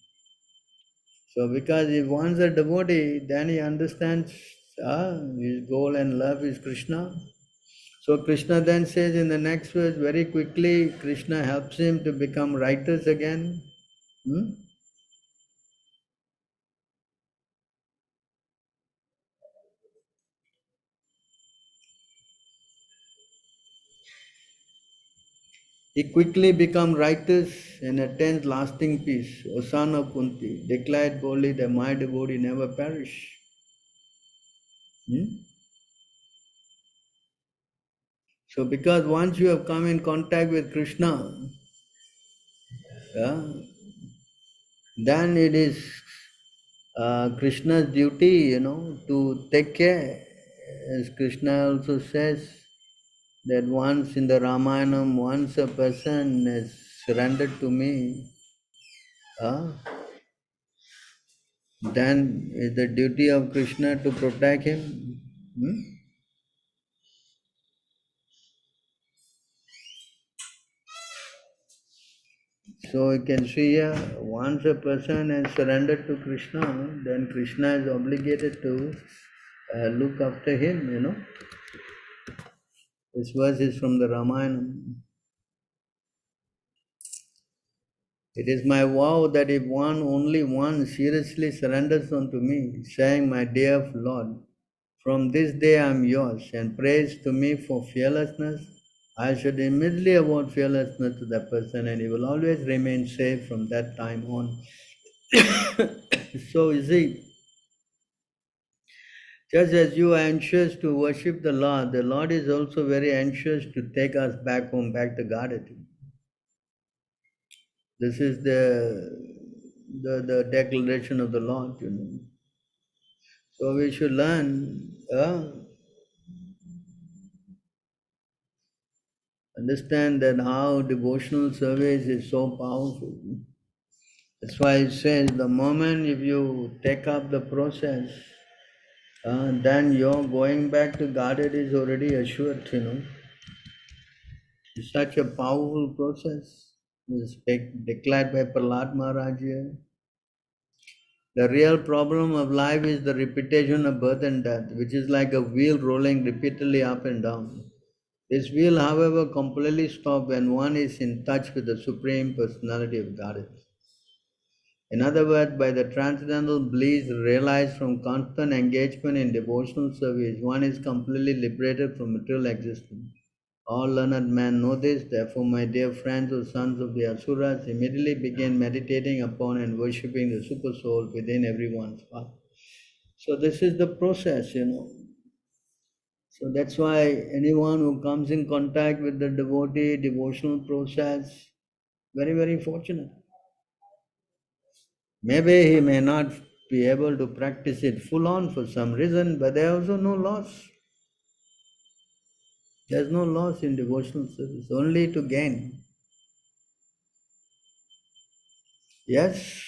So, because if one's a devotee, then he understands his goal and love is Krishna. So, Krishna then says in the next verse, very quickly, Krishna helps him to become righteous again. Hmm? He quickly become righteous and attains lasting peace. O son of Kunti, declared boldly that my devotee never perish. Hmm? So because once you have come in contact with Krishna, yeah, then it is Krishna's duty, to take care. As Krishna also says that once in the Ramayana, once a person is surrendered to me, uh, then it's the duty of Krishna to protect him. Hmm? So you can see here, once a person has surrendered to Krishna, then Krishna is obligated to look after him. This verse is from the Ramayana. It is my vow that if only one seriously surrenders unto me, saying, my dear Lord, from this day I am yours, and prays to me for fearlessness, I should immediately award fearlessness to that person, and he will always remain safe from that time on. So, you see, just as you are anxious to worship the Lord is also very anxious to take us back home, back to Godhead. This is the declaration of the Lord. So we should learn, understand that how devotional service is so powerful. That's why it says the moment if you take up the process, then your going back to Godhead is already assured. It's such a powerful process. It's declared by Prahlad Maharaj here. The real problem of life is the repetition of birth and death, which is like a wheel rolling repeatedly up and down. This wheel, however, completely stops when one is in touch with the Supreme Personality of Godhead. In other words, by the transcendental bliss realized from constant engagement in devotional service, one is completely liberated from material existence. All learned men know this, therefore, my dear friends or sons of the Asuras, immediately begin meditating upon and worshipping the Super Soul within everyone's heart. So, this is the process. So, that's why anyone who comes in contact with the devotee, devotional process, very, very fortunate. Maybe he may not be able to practice it full on for some reason, but there is also no loss. There's no loss in devotional service, only to gain. Yes,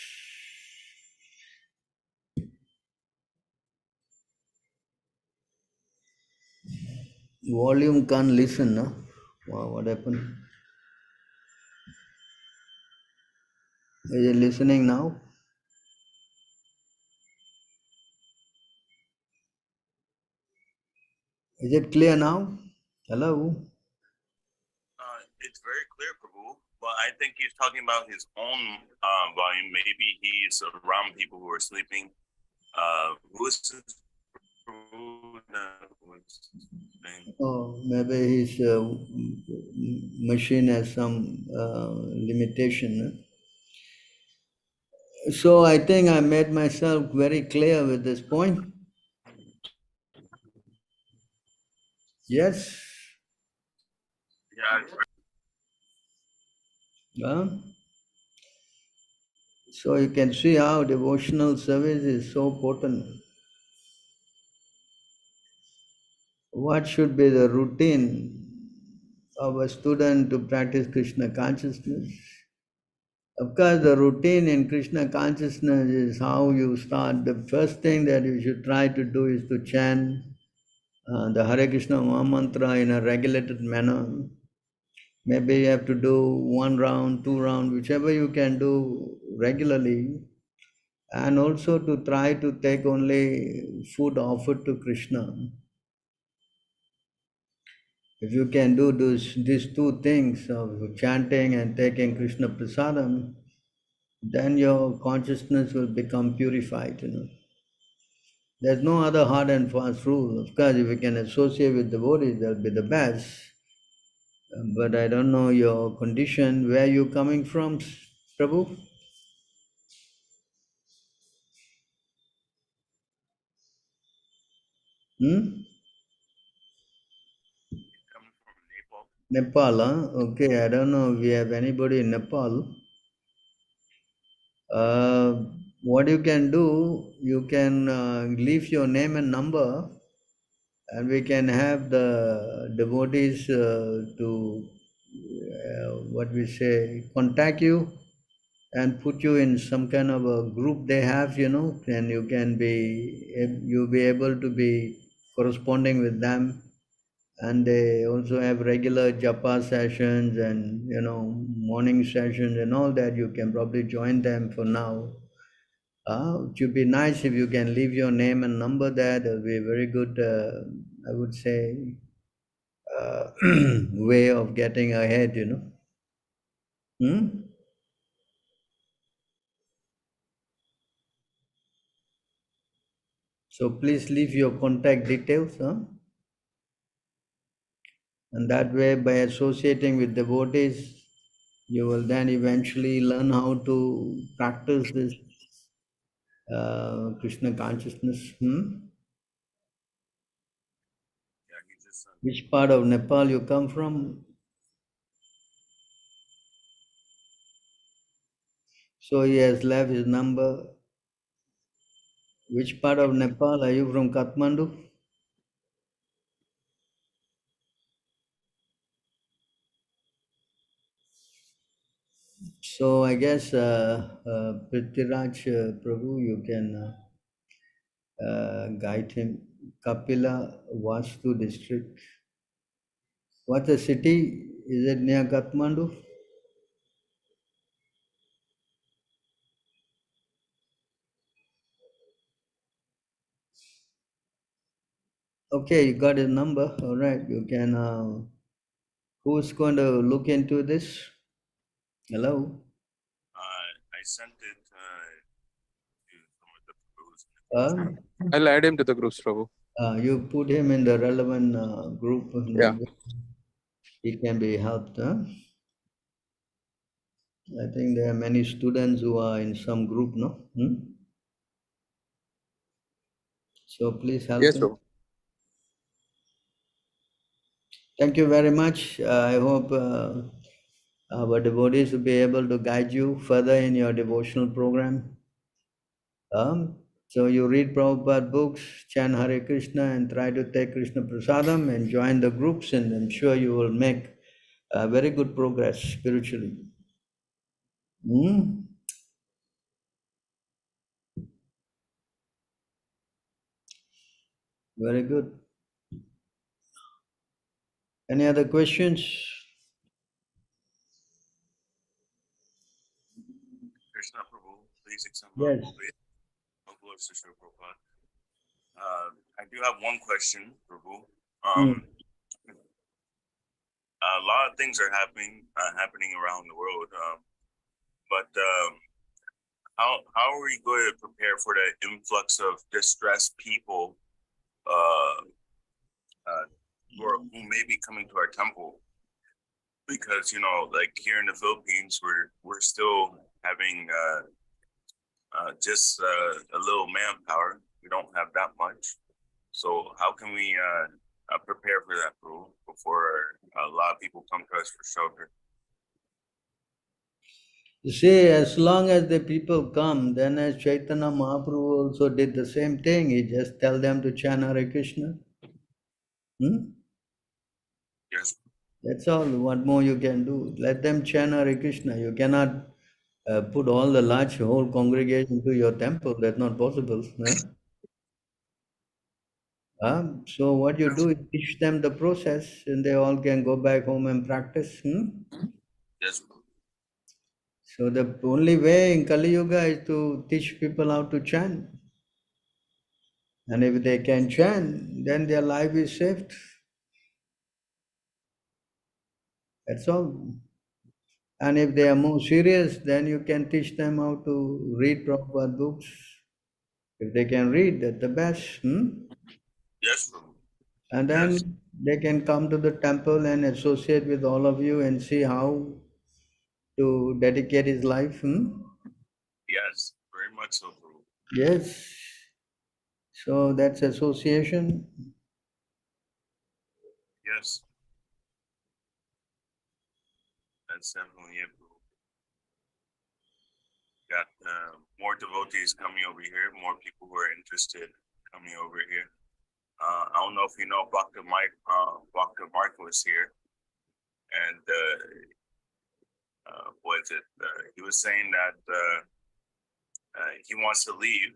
volume can't listen, no? Wow, what happened? Is it listening now? Is it clear now? Hello? It's very clear, Prabhu. But I think he's talking about his own volume. Maybe he's around people who are sleeping. Who is this Prabhu that was saying? Oh, maybe his machine has some limitation. No? So I think I made myself very clear with this point. Yes. Yeah, it's Huh? So you can see how devotional service is so potent. What should be the routine of a student to practice Krishna consciousness? Of course, the routine in Krishna consciousness is how you start. The first thing that you should try to do is to chant the Hare Krishna Maha Mantra in a regulated manner. Maybe you have to do 1 round, 2 rounds, whichever you can do regularly. And also to try to take only food offered to Krishna. If you can do these two things of chanting and taking Krishna prasadam, then your consciousness will become purified. There's no other hard and fast rule. Of course, if you can associate with devotees, that'll be the best. But I don't know your condition, where you coming from, Prabhu? Hmm? coming from Nepal. Nepal, huh? Okay, I don't know if we have anybody in Nepal. Uh, what you can do, you can leave your name and number, and we can have the devotees to what we say contact you and put you in some kind of a group they have, and you can be you'll be able to be corresponding with them, and they also have regular japa sessions and morning sessions and all that. You can probably join them for now. It would be nice if you can leave your name and number there. That'll be a very good, I would say, uh, way of getting ahead. Hmm? So please leave your contact details, huh? And that way, by associating with devotees, you will then eventually learn how to practice this Krishna consciousness. Yeah, he just Which part of Nepal you come from? So he has left his number. Which part of Nepal? Are you from Kathmandu? So I guess Prithviraj Prabhu, you can guide him. Kapila Vastu district. What's the city? Is it near Kathmandu? Okay, you got his number. All right, you can. Who's going to look into this? Hello. I sent it to some of the Prabhus. Uh, I'll add him to the groups, Prabhu. you put him in the relevant group, and Yeah. that way he can be helped. Huh? I think there are many students who are in some group, no? So please help Yes, him. Prabhu. Thank you very much. I hope our devotees will be able to guide you further in your devotional program. So you read Prabhupada books, chant Hare Krishna, and try to take Krishna Prasadam and join the groups, and I'm sure you will make very good progress spiritually. Hmm? Very good. Any other questions? Krishna Prabhu, please accept my Yes. obey. Glory to Sri Prabhupada. I do have one question, Prabhu. Mm. A lot of things are happening around the world, but how are we going to prepare for the influx of distressed people uh, who may be coming to our temple? Because like here in the Philippines, we're still having just a little manpower. We don't have that much. So how can we prepare for that, bro, before a lot of people come to us for shelter? You see, as long as the people come, then as Chaitanya Mahaprabhu also did the same thing, he just tell them to chant Hare Krishna. Hmm? Yes, That's all. What more you can do? Let them chant Hare Krishna. You cannot put all the large whole congregation to your temple. That's not possible. Huh? So what you do is teach them the process, and they all can go back home and practice. yes, So the only way in Kali Yuga is to teach people how to chant. And if they can chant, then their life is saved. That's all. And if they are more serious, then you can teach them how to read Prabhupada books. If they can read, that's the best. yes, bro. And Yes, then they can come to the temple and associate with all of you and see how to dedicate his life. yes, very much so, bro. Yes. So that's association. Yes, that's definitely it, bro. Got more devotees coming over here, more people who are interested coming over here. I don't know if you know Dr. Mark was here, and what is it? He was saying that he wants to leave,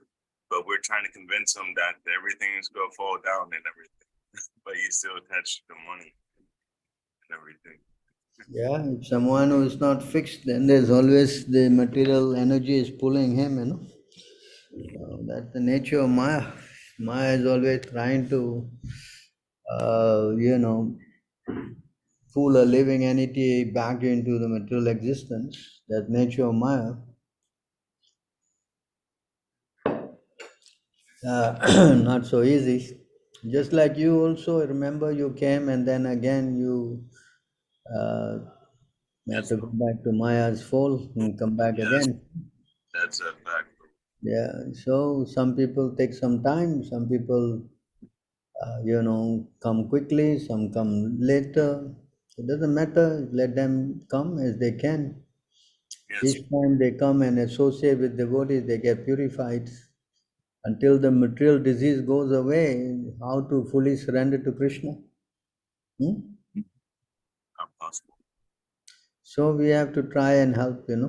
but we're trying to convince him that everything is going to fall down and everything, but he still attached the money and everything. Yeah, if someone who is not fixed, then there's always the material energy is pulling him. That's the nature of Maya. Maya is always trying to, pull a living entity back into the material existence. That's nature of Maya. Not so easy. Just like you also remember you came and then again you uh, have Yes, to go back to Maya's fold and come back yes, again. that's a fact. Yeah, so some people take some time, some people, come quickly, some come later. It doesn't matter, let them come as they can. Yes, Each time they come and associate with devotees, they get purified. Until the material disease goes away, how to fully surrender to Krishna? Hmm? not possible. So we have to try and help. Try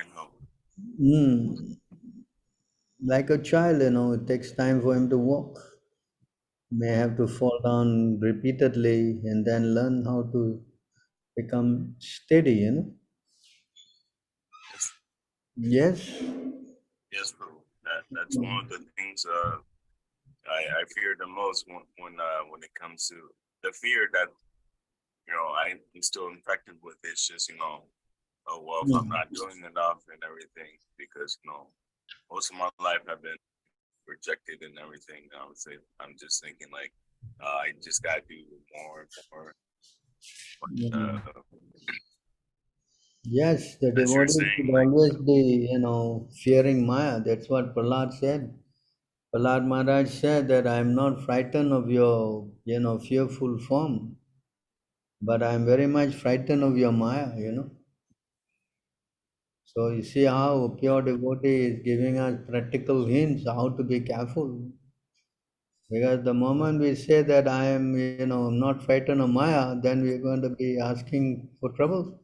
and help. Hmm. Like a child, it takes time for him to walk. May have to fall down repeatedly and then learn how to become steady. Yes, Yes. yes, bro. That's one of the things I fear the most when it comes to the fear that I'm still infected with. It's just oh well, if I'm Mm. not doing enough and everything, because most of my life I've been rejected and everything. I would say I'm just thinking like I just gotta do more and more. But Mm. Yes, the as you're devotee should saying, like always be, fearing Maya. That's what Prahlad said. Prahlad Maharaj said that I am not frightened of your, fearful form, but I am very much frightened of your Maya. So you see how pure devotee is giving us practical hints how to be careful. Because the moment we say that I am, not frightened of Maya, then we're going to be asking for trouble.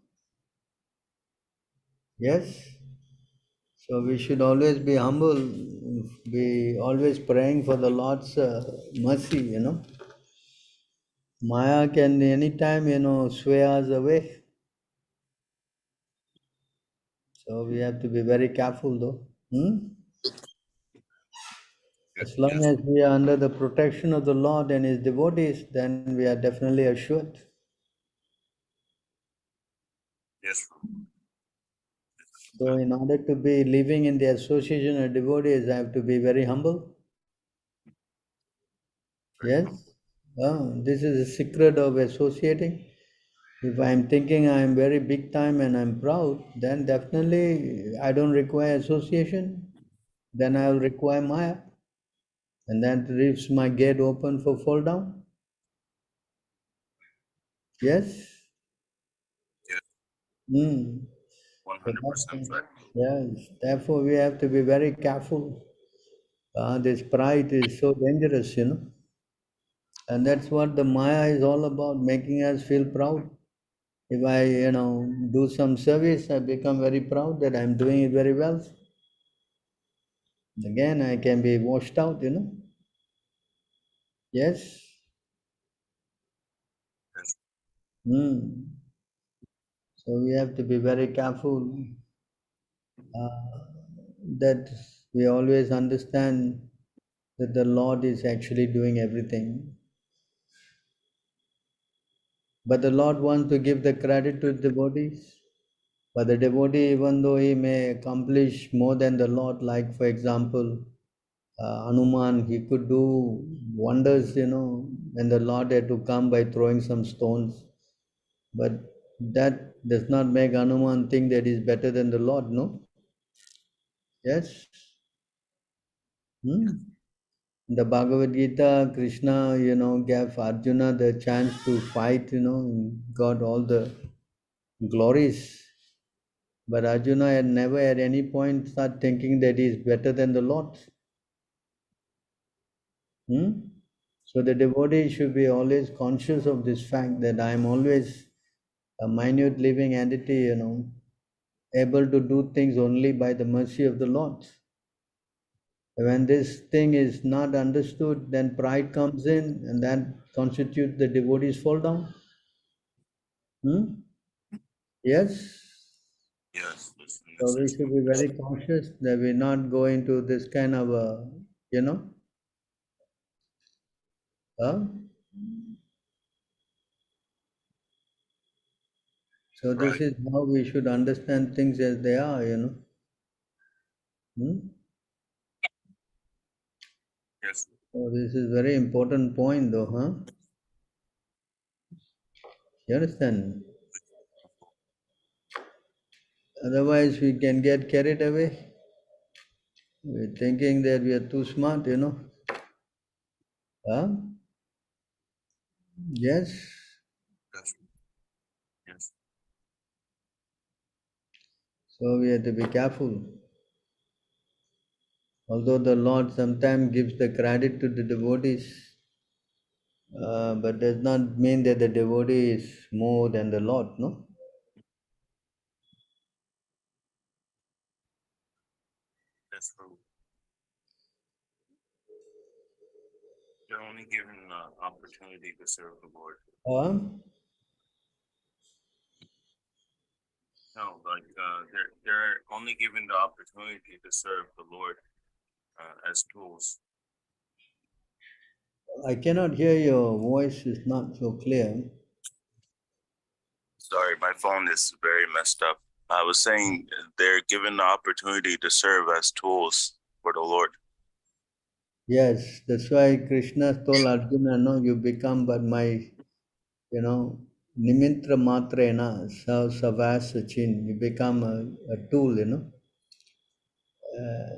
Yes. So we should always be humble, be always praying for the Lord's mercy, Maya can anytime, sway us away. So we have to be very careful though. As long Yes. as we are under the protection of the Lord and His devotees, then we are definitely assured. Yes. So, in order to be living in the association of devotees, I have to be very humble. Very Yes? humble. This is the secret of associating. If I'm thinking I'm very big time and I'm proud, then definitely I don't require association. Then I will require Maya. And that leaves my gate open for fall down. Yes? Yes. Mm. So 100% right. yes, therefore we have to be very careful. This pride is so dangerous, and that's what the Maya is all about, making us feel proud. If I, do some service, I become very proud that I'm doing it very well. Again, I can be washed out. Yes. Yes. Hmm. So we have to be very careful uh, that we always understand that the Lord is actually doing everything. But the Lord wants to give the credit to the devotees. But the devotee, even though he may accomplish more than the Lord, like for example, Hanuman, he could do wonders, when the Lord had to come by throwing some stones. But that does not make Hanuman think that he's better than the Lord, no? Yes? Hmm? In the Bhagavad Gita, Krishna, gave Arjuna the chance to fight, got all the glories. But Arjuna had never at any point start thinking that he is better than the Lord. Hmm? So the devotee should be always conscious of this fact that I am always a minute living entity, able to do things only by the mercy of the Lord. When this thing is not understood, then pride comes in and that constitutes the devotee's fall down. Hmm? Yes. Yes. Yes. In So this we sense. should be very conscious that we not go into this kind of a, you know, uh, so this Right. is how we should understand things as they are. Hmm? Yes. So this is very important point though, huh? You understand? Otherwise we can get carried away. We're thinking that we are too smart. Huh? Yes. Yes. Yes. So we have to be careful. Although the Lord sometimes gives the credit to the devotees, but does not mean that the devotee is more than the Lord, no? That's true. They're only given the opportunity to serve the Lord. Uh, No, like they're only given the opportunity to serve the Lord as tools. I cannot hear your voice is not so clear. Sorry, my phone is very messed up. I was saying they're given the opportunity to serve as tools for the Lord. Yes, that's why Krishna told Arjuna, no, you become but my, nimintra matrena, savasachin, you become a tool.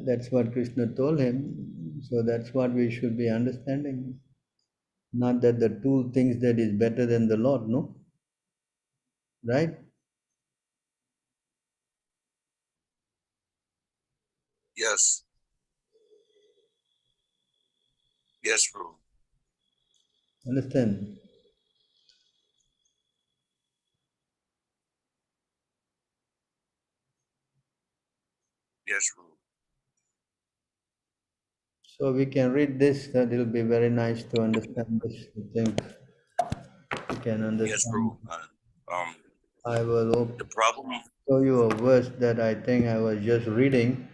That's what Krishna told him. So that's what we should be understanding. Not that the tool thinks that is better than the Lord, no? Right? Yes. Yes, true. Understand? Yes, true. So we can read this, that it will be very nice to understand this. I think we can Yes, understand. Prabhu. I will The problem. show you a verse that I think I was just reading.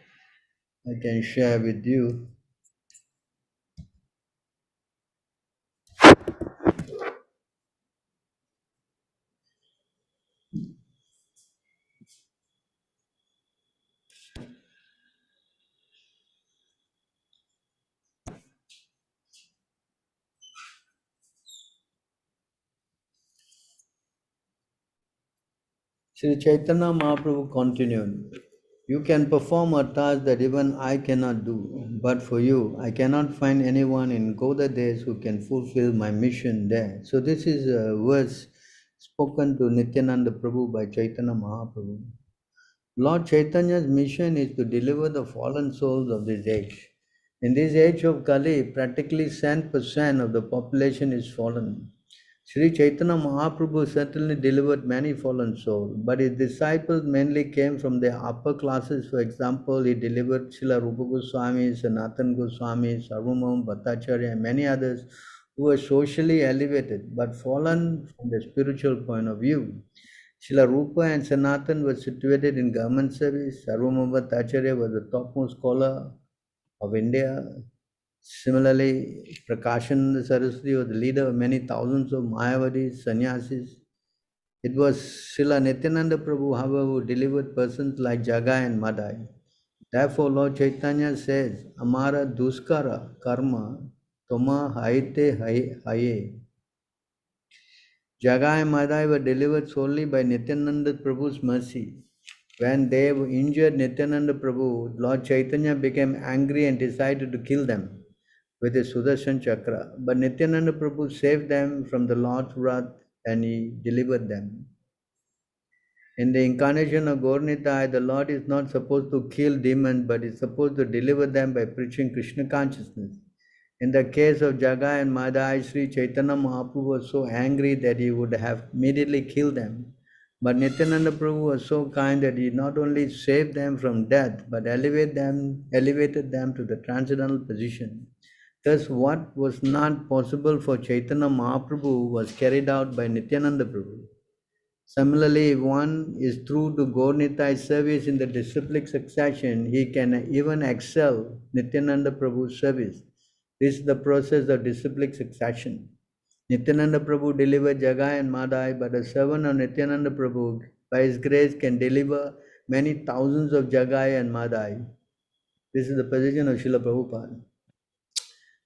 I can share with you. Sri Chaitanya Mahaprabhu continued, "You can perform a task that even I cannot do, but for you, I cannot find anyone in Goda days who can fulfill my mission there." So this is a verse spoken to Nityananda Prabhu by Chaitanya Mahaprabhu. Lord Chaitanya's mission is to deliver the fallen souls of this age. In this age of Kali, practically 10% of the population is fallen. Sri Chaitanya Mahaprabhu certainly delivered many fallen souls, but his disciples mainly came from the upper classes. For example, he delivered Srila Rupa Goswami, Sanatan Goswami, Sarvabhauma Bhattacharya, and many others who were socially elevated but fallen from the spiritual point of view. Srila Rupa and Sanatan were situated in government service. Sarvabhauma Bhattacharya was the topmost scholar of India. Similarly, Prakashananda Saraswati was the leader of many thousands of Mayavadis, sannyasis. It was Srila Nityananda Prabhu, however, who delivered persons like Jagai and Madai. Therefore, Lord Chaitanya says, Amara Duskara Karma Toma Haite Haye. Jagai and Madai were delivered solely by Nityananda Prabhu's mercy. When they injured Nityananda Prabhu, Lord Chaitanya became angry and decided to kill them with his Sudarshan Chakra. But Nityananda Prabhu saved them from the Lord's wrath and he delivered them. In the incarnation of Gaurnitai, the Lord is not supposed to kill demons, but is supposed to deliver them by preaching Krishna consciousness. In the case of Jagai and Madai, Sri Chaitanya Mahaprabhu was so angry that he would have immediately killed them. But Nityananda Prabhu was so kind that he not only saved them from death, but elevated them to the transcendental position. Thus, what was not possible for Chaitanya Mahaprabhu was carried out by Nityananda Prabhu. Similarly, if one is true to Gaur-Nitai's service in the disciplic succession, he can even excel Nityananda Prabhu's service. This is the process of disciplic succession. Nityananda Prabhu delivered Jagai and Madai, but a servant of Nityananda Prabhu, by his grace, can deliver many thousands of Jagai and Madai. This is the position of Srila Prabhupada.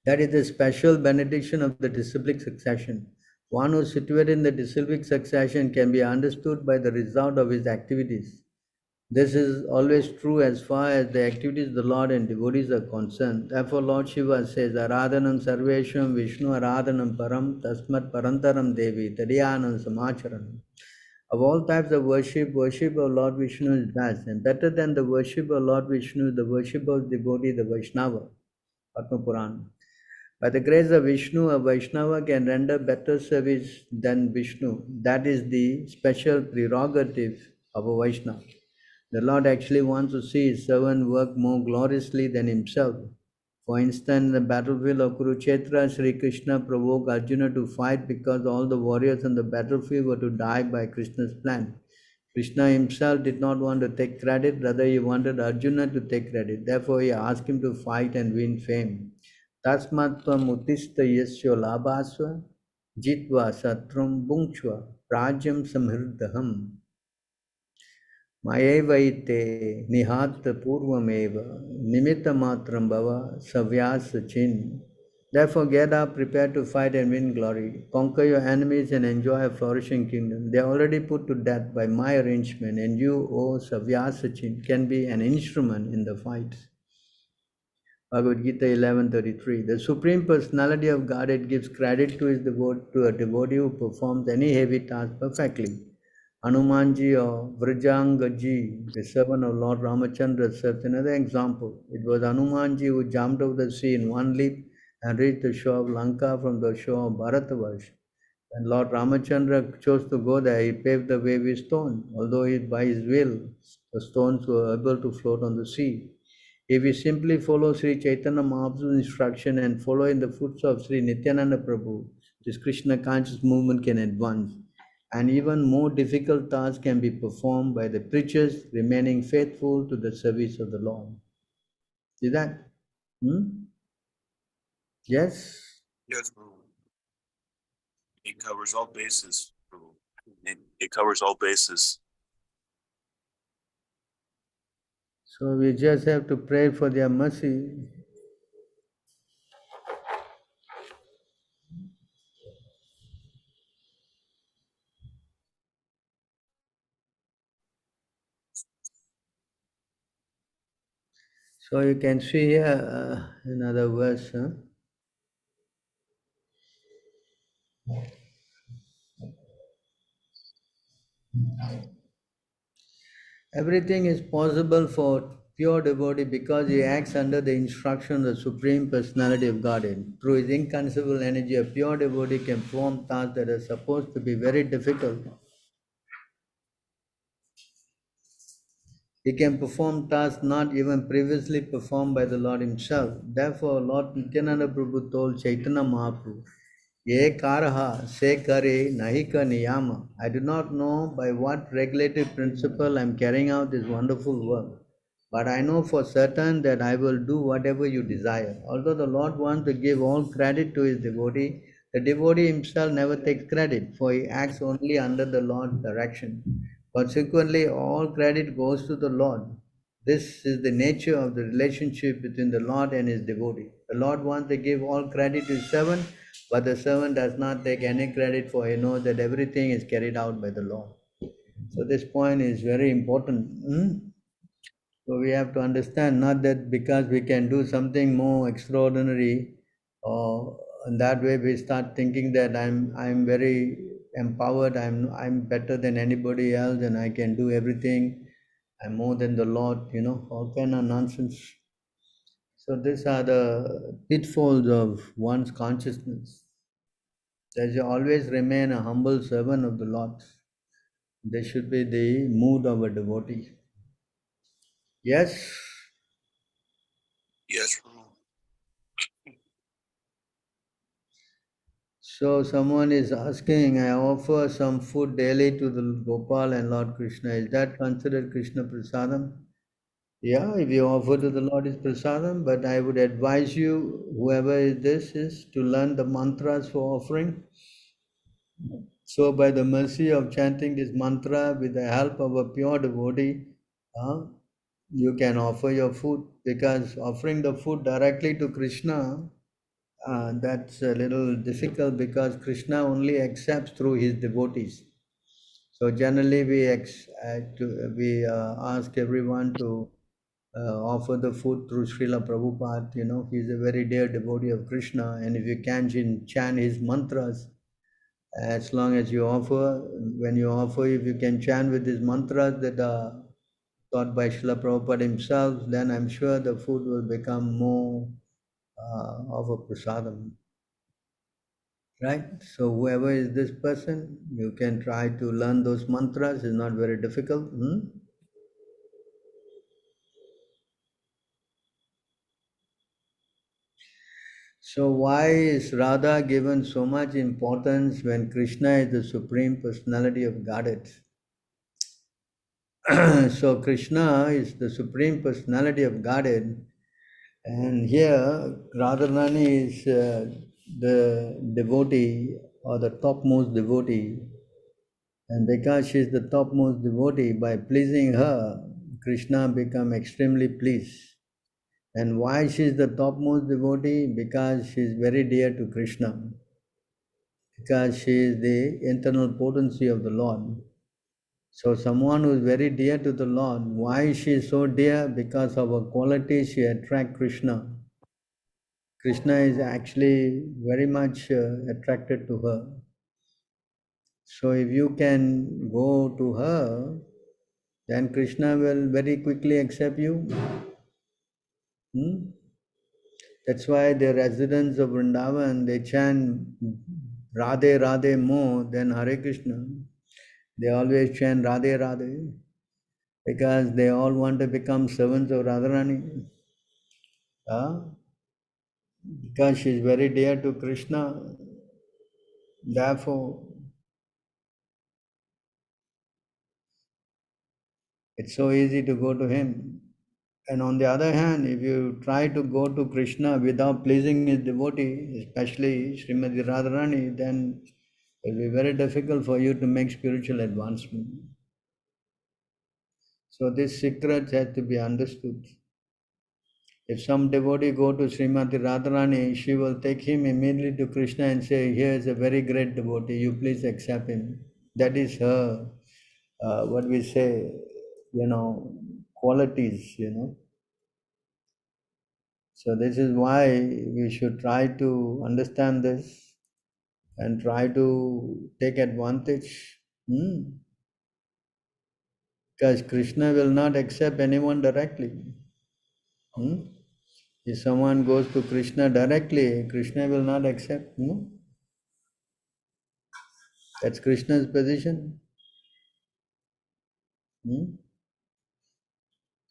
That is the special benediction of the disciplic succession. One who is situated in the disciplic succession can be understood by the result of his activities. This is always true as far as the activities of the Lord and devotees are concerned. Therefore, Lord Shiva says, Aradhanam Sarvesham Vishnu Aradhanam Param Tasmat Parantaram Devi Tadyanam Samacharam. Of all types of worship, worship of Lord Vishnu is best, and better than the worship of Lord Vishnu is the worship of devotee, the Vaishnava, Padma Purana. By the grace of Vishnu, a Vaishnava can render better service than Vishnu. That is the special prerogative of a Vaishnava. The Lord actually wants to see his servant work more gloriously than himself. For instance, in the battlefield of Kurukshetra, Sri Krishna provoked Arjuna to fight because all the warriors on the battlefield were to die by Krishna's plan. Krishna himself did not want to take credit, rather he wanted Arjuna to take credit. Therefore, he asked him to fight and win fame. Tasmatvam utista yasya labhasva jitva satram bhungchva prajam samhridaham mayevaite nihat purvameva nimitta matram bhava savyasa chin. Therefore get up, prepare to fight and win glory. Conquer your enemies and enjoy a flourishing kingdom. They are already put to death by my arrangement, and you, O Savyasa Chin, can be an instrument in the fight. Bhagavad Gita 11:33. The Supreme Personality of Godhead gives credit to to a devotee who performs any heavy task perfectly. Hanumanji or Vrajangaji, the servant of Lord Ramachandra, serves another example. It was Hanumanji who jumped over the sea in one leap and reached the shore of Lanka from the shore of Bharatavash. When Lord Ramachandra chose to go there, he paved the way with stone. Although by his will, the stones were able to float on the sea. If we simply follow Sri Chaitanya Mahaprabhu's instruction and follow in the footsteps of Sri Nityananda Prabhu, this Krishna conscious movement can advance. And even more difficult tasks can be performed by the preachers remaining faithful to the service of the Lord. See that? Hmm? Yes? Yes, Prabhu. It covers all bases, Prabhu. It covers all bases. So we just have to pray for their mercy. So you can see here another verse. Huh? Everything is possible for pure devotee because he acts under the instruction of the Supreme Personality of Godhead. Through his inconceivable energy, a pure devotee can perform tasks that are supposed to be very difficult. He can perform tasks not even previously performed by the Lord Himself. Therefore, Lord Nityananda Prabhu told Chaitanya Mahaprabhu, Ye karaha se kare nahika niyama. I do not know by what regulative principle I am carrying out this wonderful work, but I know for certain that I will do whatever you desire. Although the Lord wants to give all credit to his devotee, the devotee himself never takes credit, for he acts only under the Lord's direction. Consequently, all credit goes to the Lord. This is the nature of the relationship between the Lord and his devotee. The Lord wants to give all credit to his servant, but the servant does not take any credit, for he knows that everything is carried out by the Lord. So this point is very important. So we have to understand not that because we can do something more extraordinary, or in that way we start thinking that I'm very empowered, I'm better than anybody else, and I can do everything. I'm more than the Lord, all kind of nonsense. So these are the pitfalls of one's consciousness. That you always remain a humble servant of the Lord. This should be the mood of a devotee. Yes. Yes, Prabhu. So someone is asking, I offer some food daily to the Gopal and Lord Krishna. Is that considered Krishna Prasadam? Yeah, if you offer to the Lord is Prasadam, but I would advise you, whoever this is, to learn the mantras for offering. So by the mercy of chanting this mantra with the help of a pure devotee, you can offer your food, because offering the food directly to Krishna, that's a little difficult, because Krishna only accepts through his devotees. So generally we ask everyone to offer the food through Srila Prabhupada. He's a very dear devotee of Krishna, and if you can chant his mantras, as long as you offer, when you offer, if you can chant with his mantras that are taught by Srila Prabhupada himself, then I'm sure the food will become more of a prasadam. Right? So whoever is this person, you can try to learn those mantras. It's not very difficult. So why is Radha given so much importance when Krishna is the Supreme Personality of Godhead? So Krishna is the Supreme Personality of Godhead, and here Radharani is the devotee, or the topmost devotee. And because she is the topmost devotee, by pleasing her, Krishna become extremely pleased. And why she is the topmost devotee? Because she is very dear to Krishna. Because she is the internal potency of the Lord. So someone who is very dear to the Lord, why she is so dear? Because of her quality, she attracts Krishna. Krishna is actually very much attracted to her. So if you can go to her, then Krishna will very quickly accept you. That's why the residents of Vrindavan, they chant Radhe Radhe more than Hare Krishna. They always chant Radhe Radhe because they all want to become servants of Radharani. Because she is very dear to Krishna, therefore it's so easy to go to him. And on the other hand, if you try to go to Krishna without pleasing his devotee, especially Srimati Radharani, then it will be very difficult for you to make spiritual advancement. So this secret has to be understood. If some devotee go to Srimati Radharani, she will take him immediately to Krishna and say, here is a very great devotee, you please accept him. That is her, what we say, qualities. So this is why we should try to understand this and try to take advantage. Because Krishna will not accept anyone directly. If someone goes to Krishna directly, Krishna will not accept. That's Krishna's position.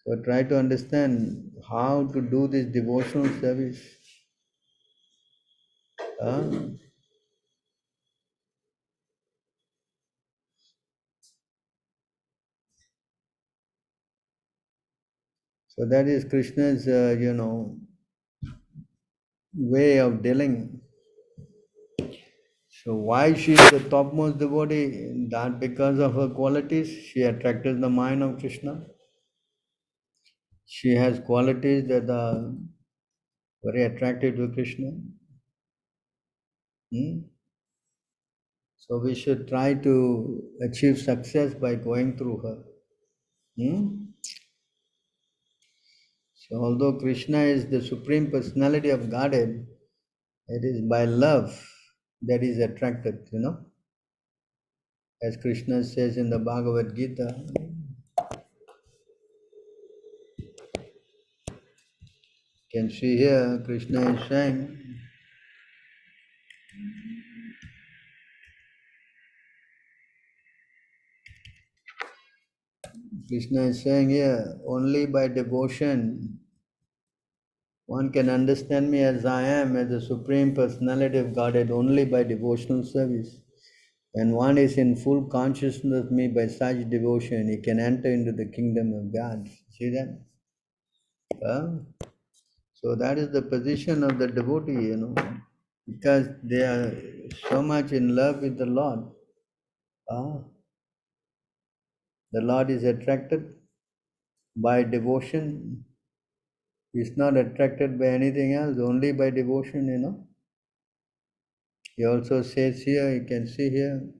So try to understand how to do this devotional service. Ah, So that is Krishna's, way of dealing. So why she is the topmost devotee? That because of her qualities, she attracted the mind of Krishna. She has qualities that are very attractive to Krishna. So we should try to achieve success by going through her. So although Krishna is the Supreme Personality of Godhead, it is by love that is attracted, As Krishna says in the Bhagavad Gita, you can see here Krishna is saying, Krishna is saying here, only by devotion one can understand me as I am, as the Supreme Personality of Godhead, only by devotional service. When one is in full consciousness of me by such devotion, he can enter into the kingdom of God. See that? So that is the position of the devotee, because they are so much in love with the Lord. The Lord is attracted by devotion. He's not attracted by anything else, only by devotion, He also says here, you can see here,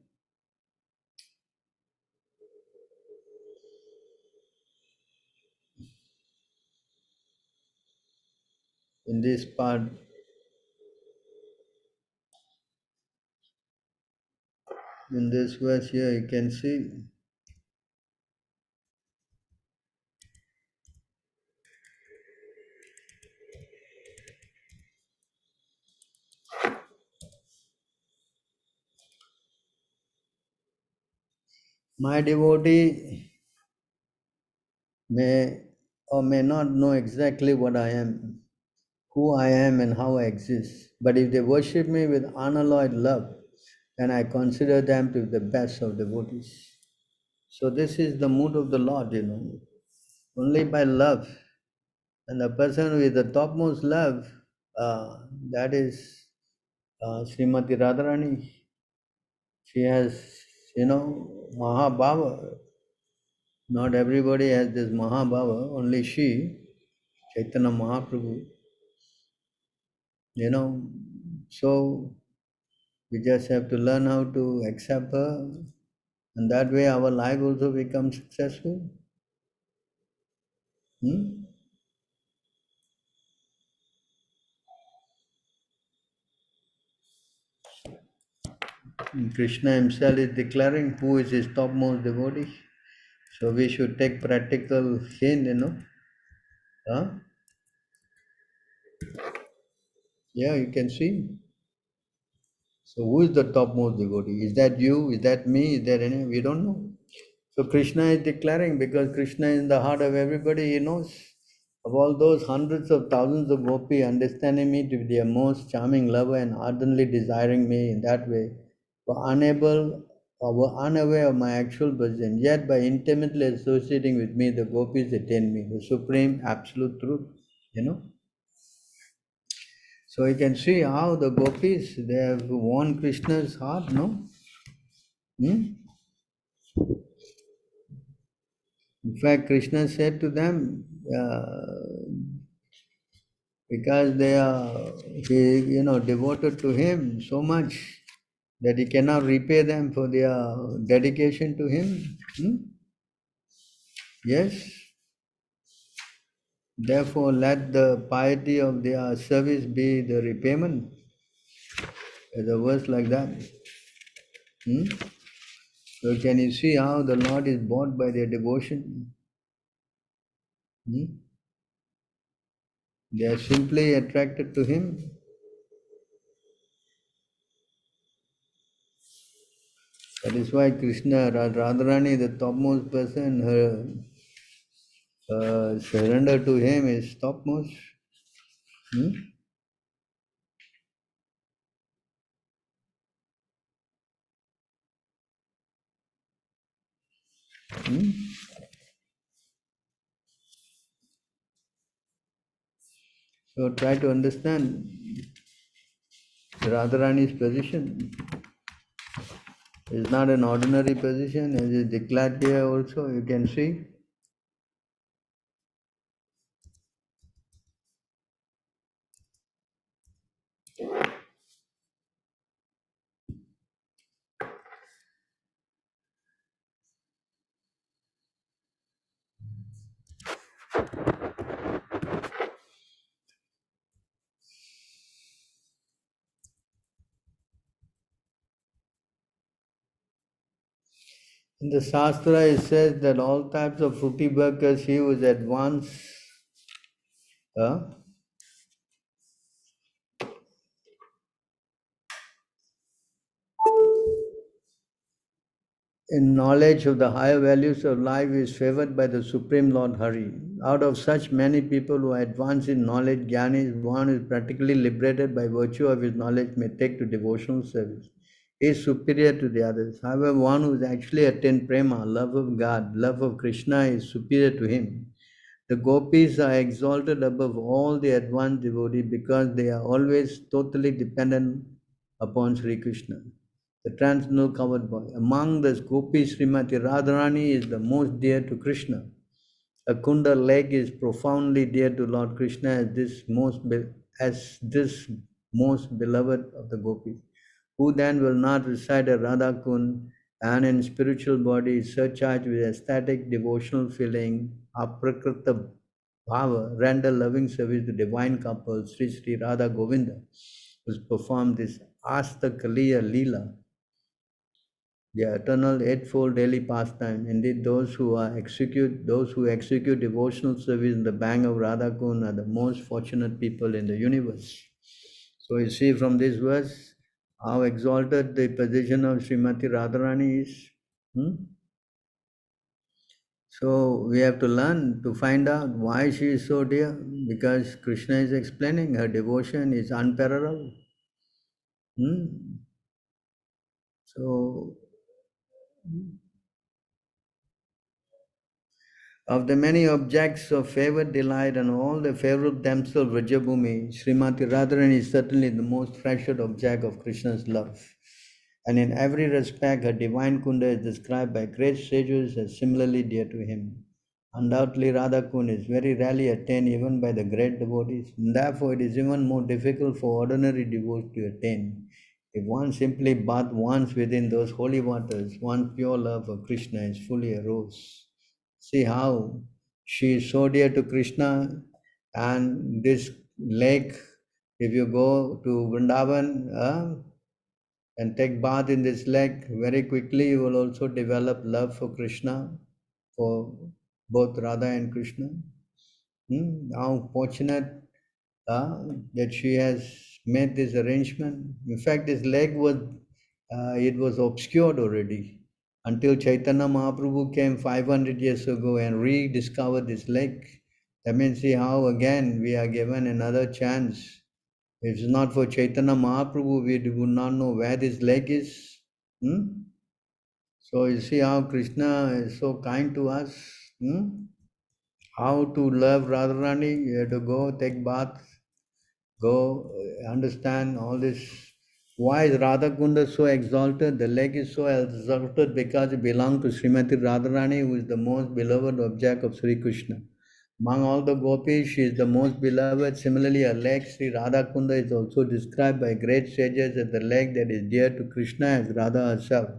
in this part, in this verse here, you can see, my devotee may or may not know exactly what I am, who I am and how I exist. But if they worship me with unalloyed love, then I consider them to be the best of devotees. So this is the mood of the Lord, only by love. And the person with the topmost love, that is Srimati Radharani. She has, Mahabhava. Not everybody has this Mahabhava, only she, Chaitanya Mahaprabhu. So we just have to learn how to accept her, and that way our life also becomes successful. And Krishna himself is declaring who is his topmost devotee. So we should take practical hint, Huh? Yeah, you can see. So who is the topmost devotee? Is that you? Is that me? Is that any? We don't know. So Krishna is declaring because Krishna is in the heart of everybody, he knows. Of all those hundreds of thousands of gopi understanding me to be their most charming lover and ardently desiring me in that way, were unable or were unaware of my actual position, yet by intimately associating with me, the gopis attained me, the supreme absolute truth, you know. So you can see how the gopis, they have won Krishna's heart, no? Hmm? In fact, Krishna said to them, because they are, devoted to him so much that he cannot repay them for their dedication to him. Hmm? Yes. Therefore, let the piety of their service be the repayment. There's a verse like that. Hmm? So can you see how the Lord is bought by their devotion? Hmm? They are simply attracted to him. That is why Krishna, Radharani, the topmost person, her surrender to him is topmost. Hmm? Hmm? So try to understand Radharani's position. It's not an ordinary position, as is declared here also, you can see. In the Shastra, it says that all types of fruity workers, he was advanced uh, in knowledge of the higher values of life is favored by the Supreme Lord Hari. Out of such many people who are advanced in knowledge, Jnani is one who is practically liberated by virtue of his knowledge may take to devotional service. He is superior to the others. However, one who has actually attained prema, love of God, love of Krishna, is superior to him. The gopis are exalted above all the advanced devotees because they are always totally dependent upon Sri Krishna, the transcendental covered boy. Among the gopis, Srimati Radharani is the most dear to Krishna. A kunda lake is profoundly dear to Lord Krishna as this most beloved of the gopis. Who then will not recite a Radha Kund and in spiritual body is surcharged with ecstatic devotional feeling, aprakrita bhava, render loving service to divine couple Sri Sri Radha Govinda, who performed this Asta Kaliya Leela, the eternal eightfold daily pastime. Indeed, those who execute devotional service in the bank of Radhakund are the most fortunate people in the universe. So you see from this verse how exalted the position of Srimati Radharani is. Hmm? So we have to learn to find out why she is so dear, because Krishna is explaining her devotion is unparalleled. Hmm? So of the many objects of favored delight and all the favorite damsel Vrajabhumi, Srimati Radharani is certainly the most treasured object of Krishna's love. And in every respect, her divine kunda is described by great sages as similarly dear to him. Undoubtedly, Radha Kund is very rarely attained even by the great devotees, and therefore it is even more difficult for ordinary devotees to attain. If one simply bath once within those holy waters, one's pure love for Krishna is fully arose. See how she is so dear to Krishna, and this lake, if you go to Vrindavan and take bath in this lake, very quickly you will also develop love for Krishna, for both Radha and Krishna. How fortunate that she has made this arrangement. In fact, this lake was it was obscured already until Chaitanya Mahaprabhu came 500 years ago and rediscovered this lake. That means, see how again we are given another chance. If it's not for Chaitanya Mahaprabhu, we would not know where this leg is. Hmm? So you see how Krishna is so kind to us. Hmm? How to love Radharani? You have to go take bath, go understand all this. Why is Radha Kunda so exalted? The leg is so exalted because it belongs to Srimati Radharani, who is the most beloved object of Sri Krishna. Among all the gopis, she is the most beloved. Similarly, her leg, Sri Radha Kunda, is also described by great sages as the leg that is dear to Krishna as Radha herself.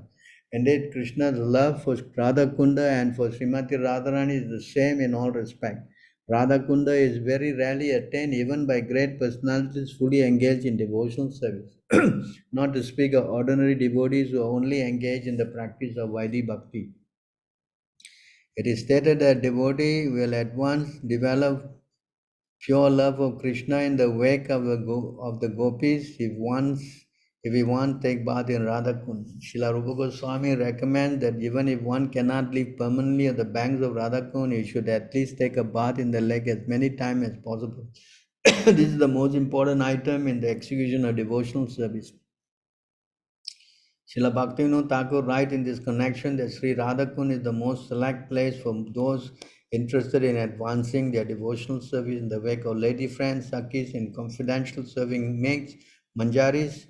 Indeed, Krishna's love for Radha Kunda and for Srimati Radharani is the same in all respects. Radha Kunda is very rarely attained even by great personalities fully engaged in devotional service, not to speak of ordinary devotees who are only engaged in the practice of Vaidhi Bhakti. It is stated that devotee will at once develop pure love of Krishna in the wake of the gopis if he wants take bath in Radha Kund. Srila Rupa Goswami recommends that even if one cannot live permanently on the banks of Radha Kund, he should at least take a bath in the lake as many times as possible. This is the most important item in the execution of devotional service. Srila Bhaktivinoda Thakur writes in this connection that Sri Radhakund is the most select place for those interested in advancing their devotional service in the wake of lady friends, Sakis, and confidential serving maids, Manjaris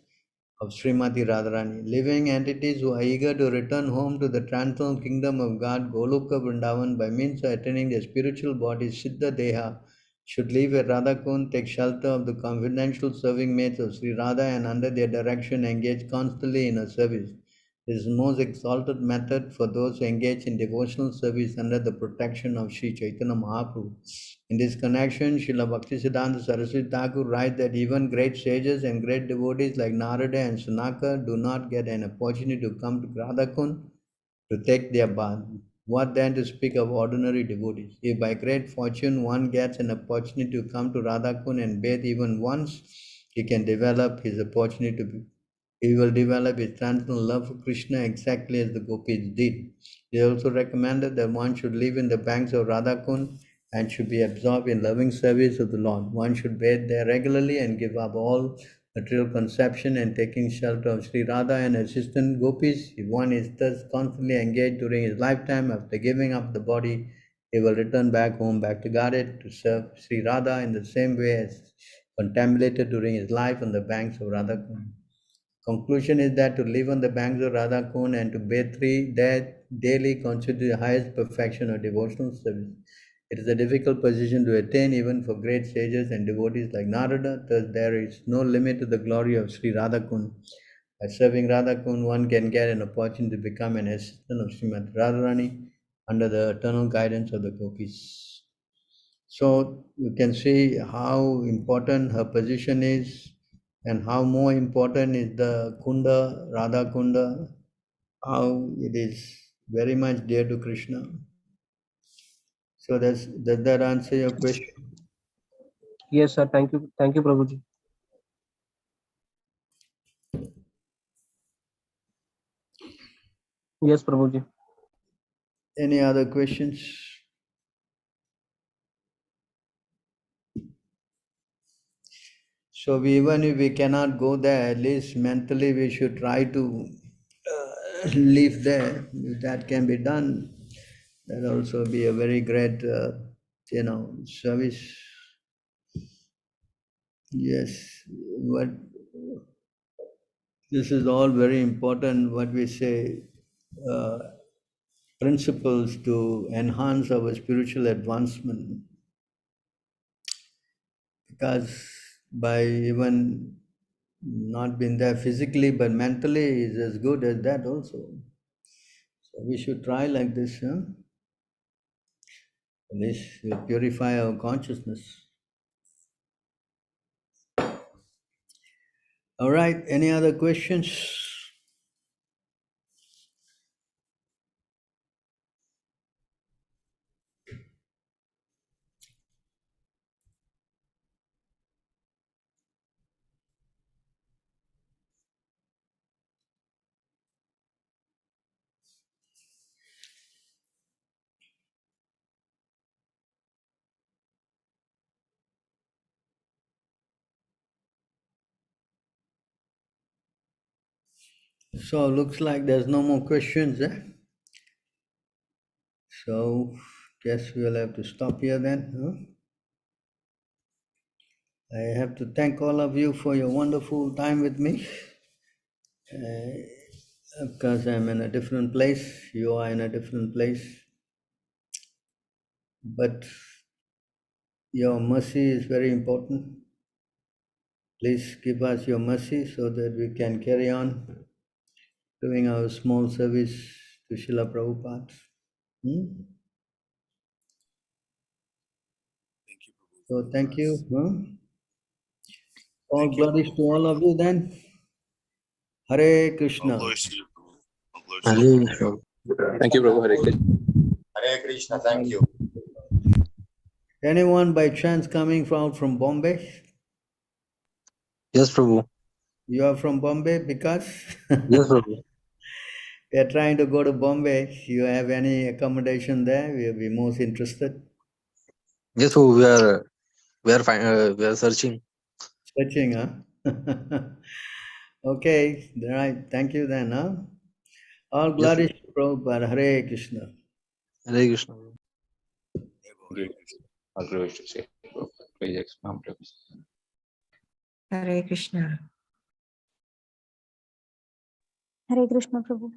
of Srimati Radharani. Living entities who are eager to return home to the transformed kingdom of God, Goloka Vrindavan, by means of attaining their spiritual body, Siddha Deha, should leave at Radhakund, take shelter of the confidential serving maids of Sri Radha, and under their direction engage constantly in her service. This is the most exalted method for those who engage in devotional service under the protection of Sri Chaitanya Mahaprabhu. In this connection, Srila Bhaktisiddhanta Saraswati Thakur writes that even great sages and great devotees like Narada and Sanaka do not get an opportunity to come to Radhakund to take their bath. What then to speak of ordinary devotees? If by great fortune one gets an opportunity to come to Radhakund and bathe even once, he can develop his opportunity to be. He will develop his transcendental love for Krishna exactly as the gopis did. They also recommended that one should live in the banks of Radhakund and should be absorbed in loving service of the Lord. One should bathe there regularly and give up all material conception and taking shelter of Sri Radha and assistant gopis. If one is thus constantly engaged during his lifetime, after giving up the body, he will return back home, back to Godhead, to serve Sri Radha in the same way as contemplated during his life on the banks of Radhakund. Conclusion is that to live on the banks of Radha Kund and to bathe there daily constitutes the highest perfection of devotional service. It is a difficult position to attain even for great sages and devotees like Narada, thus there is no limit to the glory of Sri Radha Kund. By serving Radha Kund, one can get an opportunity to become an assistant of Srimati Radharani under the eternal guidance of the gopis. So you can see how important her position is and how more important is the Kunda, Radha Kunda, how it is very much dear to Krishna. So does that answer your question? Yes, sir. Thank you. Thank you, Prabhuji. Yes, Prabhuji. Any other questions? So even if we cannot go there, at least mentally we should try to live there. If that can be done, that also be a very great, service. Yes, what this is all very important. What we say, uh, principles to enhance our spiritual advancement, because by even not being there physically but mentally is as good as that also. So we should try like this. Huh? This will purify our consciousness. All right. Any other questions? So looks like there's no more questions, eh? So guess we'll have to stop here then. Huh? I have to thank all of you for your wonderful time with me. Of course, I'm in a different place. You are in a different place. But your mercy is very important. Please give us your mercy so that we can carry on doing our small service to Srila Prabhupada. Thank you, Prabhu. So thank you. All Thank you, glories Prabhu, to all for- of you then. Hare All Krishna. glories to you, Prabhu. All glories to you. Thank you, Prabhu. Hare Krishna. Hare Krishna. Thank you. Anyone by chance coming from Bombay? Yes, Prabhu. You are from Bombay because Yes, Prabhu. we are trying to go to Bombay. You have any accommodation there? We'll be most interested. Yes, Prabhu. We are searching. Searching, huh? Okay, right. Thank you then, huh? All Yes, glories to Prabhupada. Hare Krishna. Hare Krishna. Hare Krishna. All glories to say. Praise Prabhu. Hare Krishna. Hare Krishna Prabhu.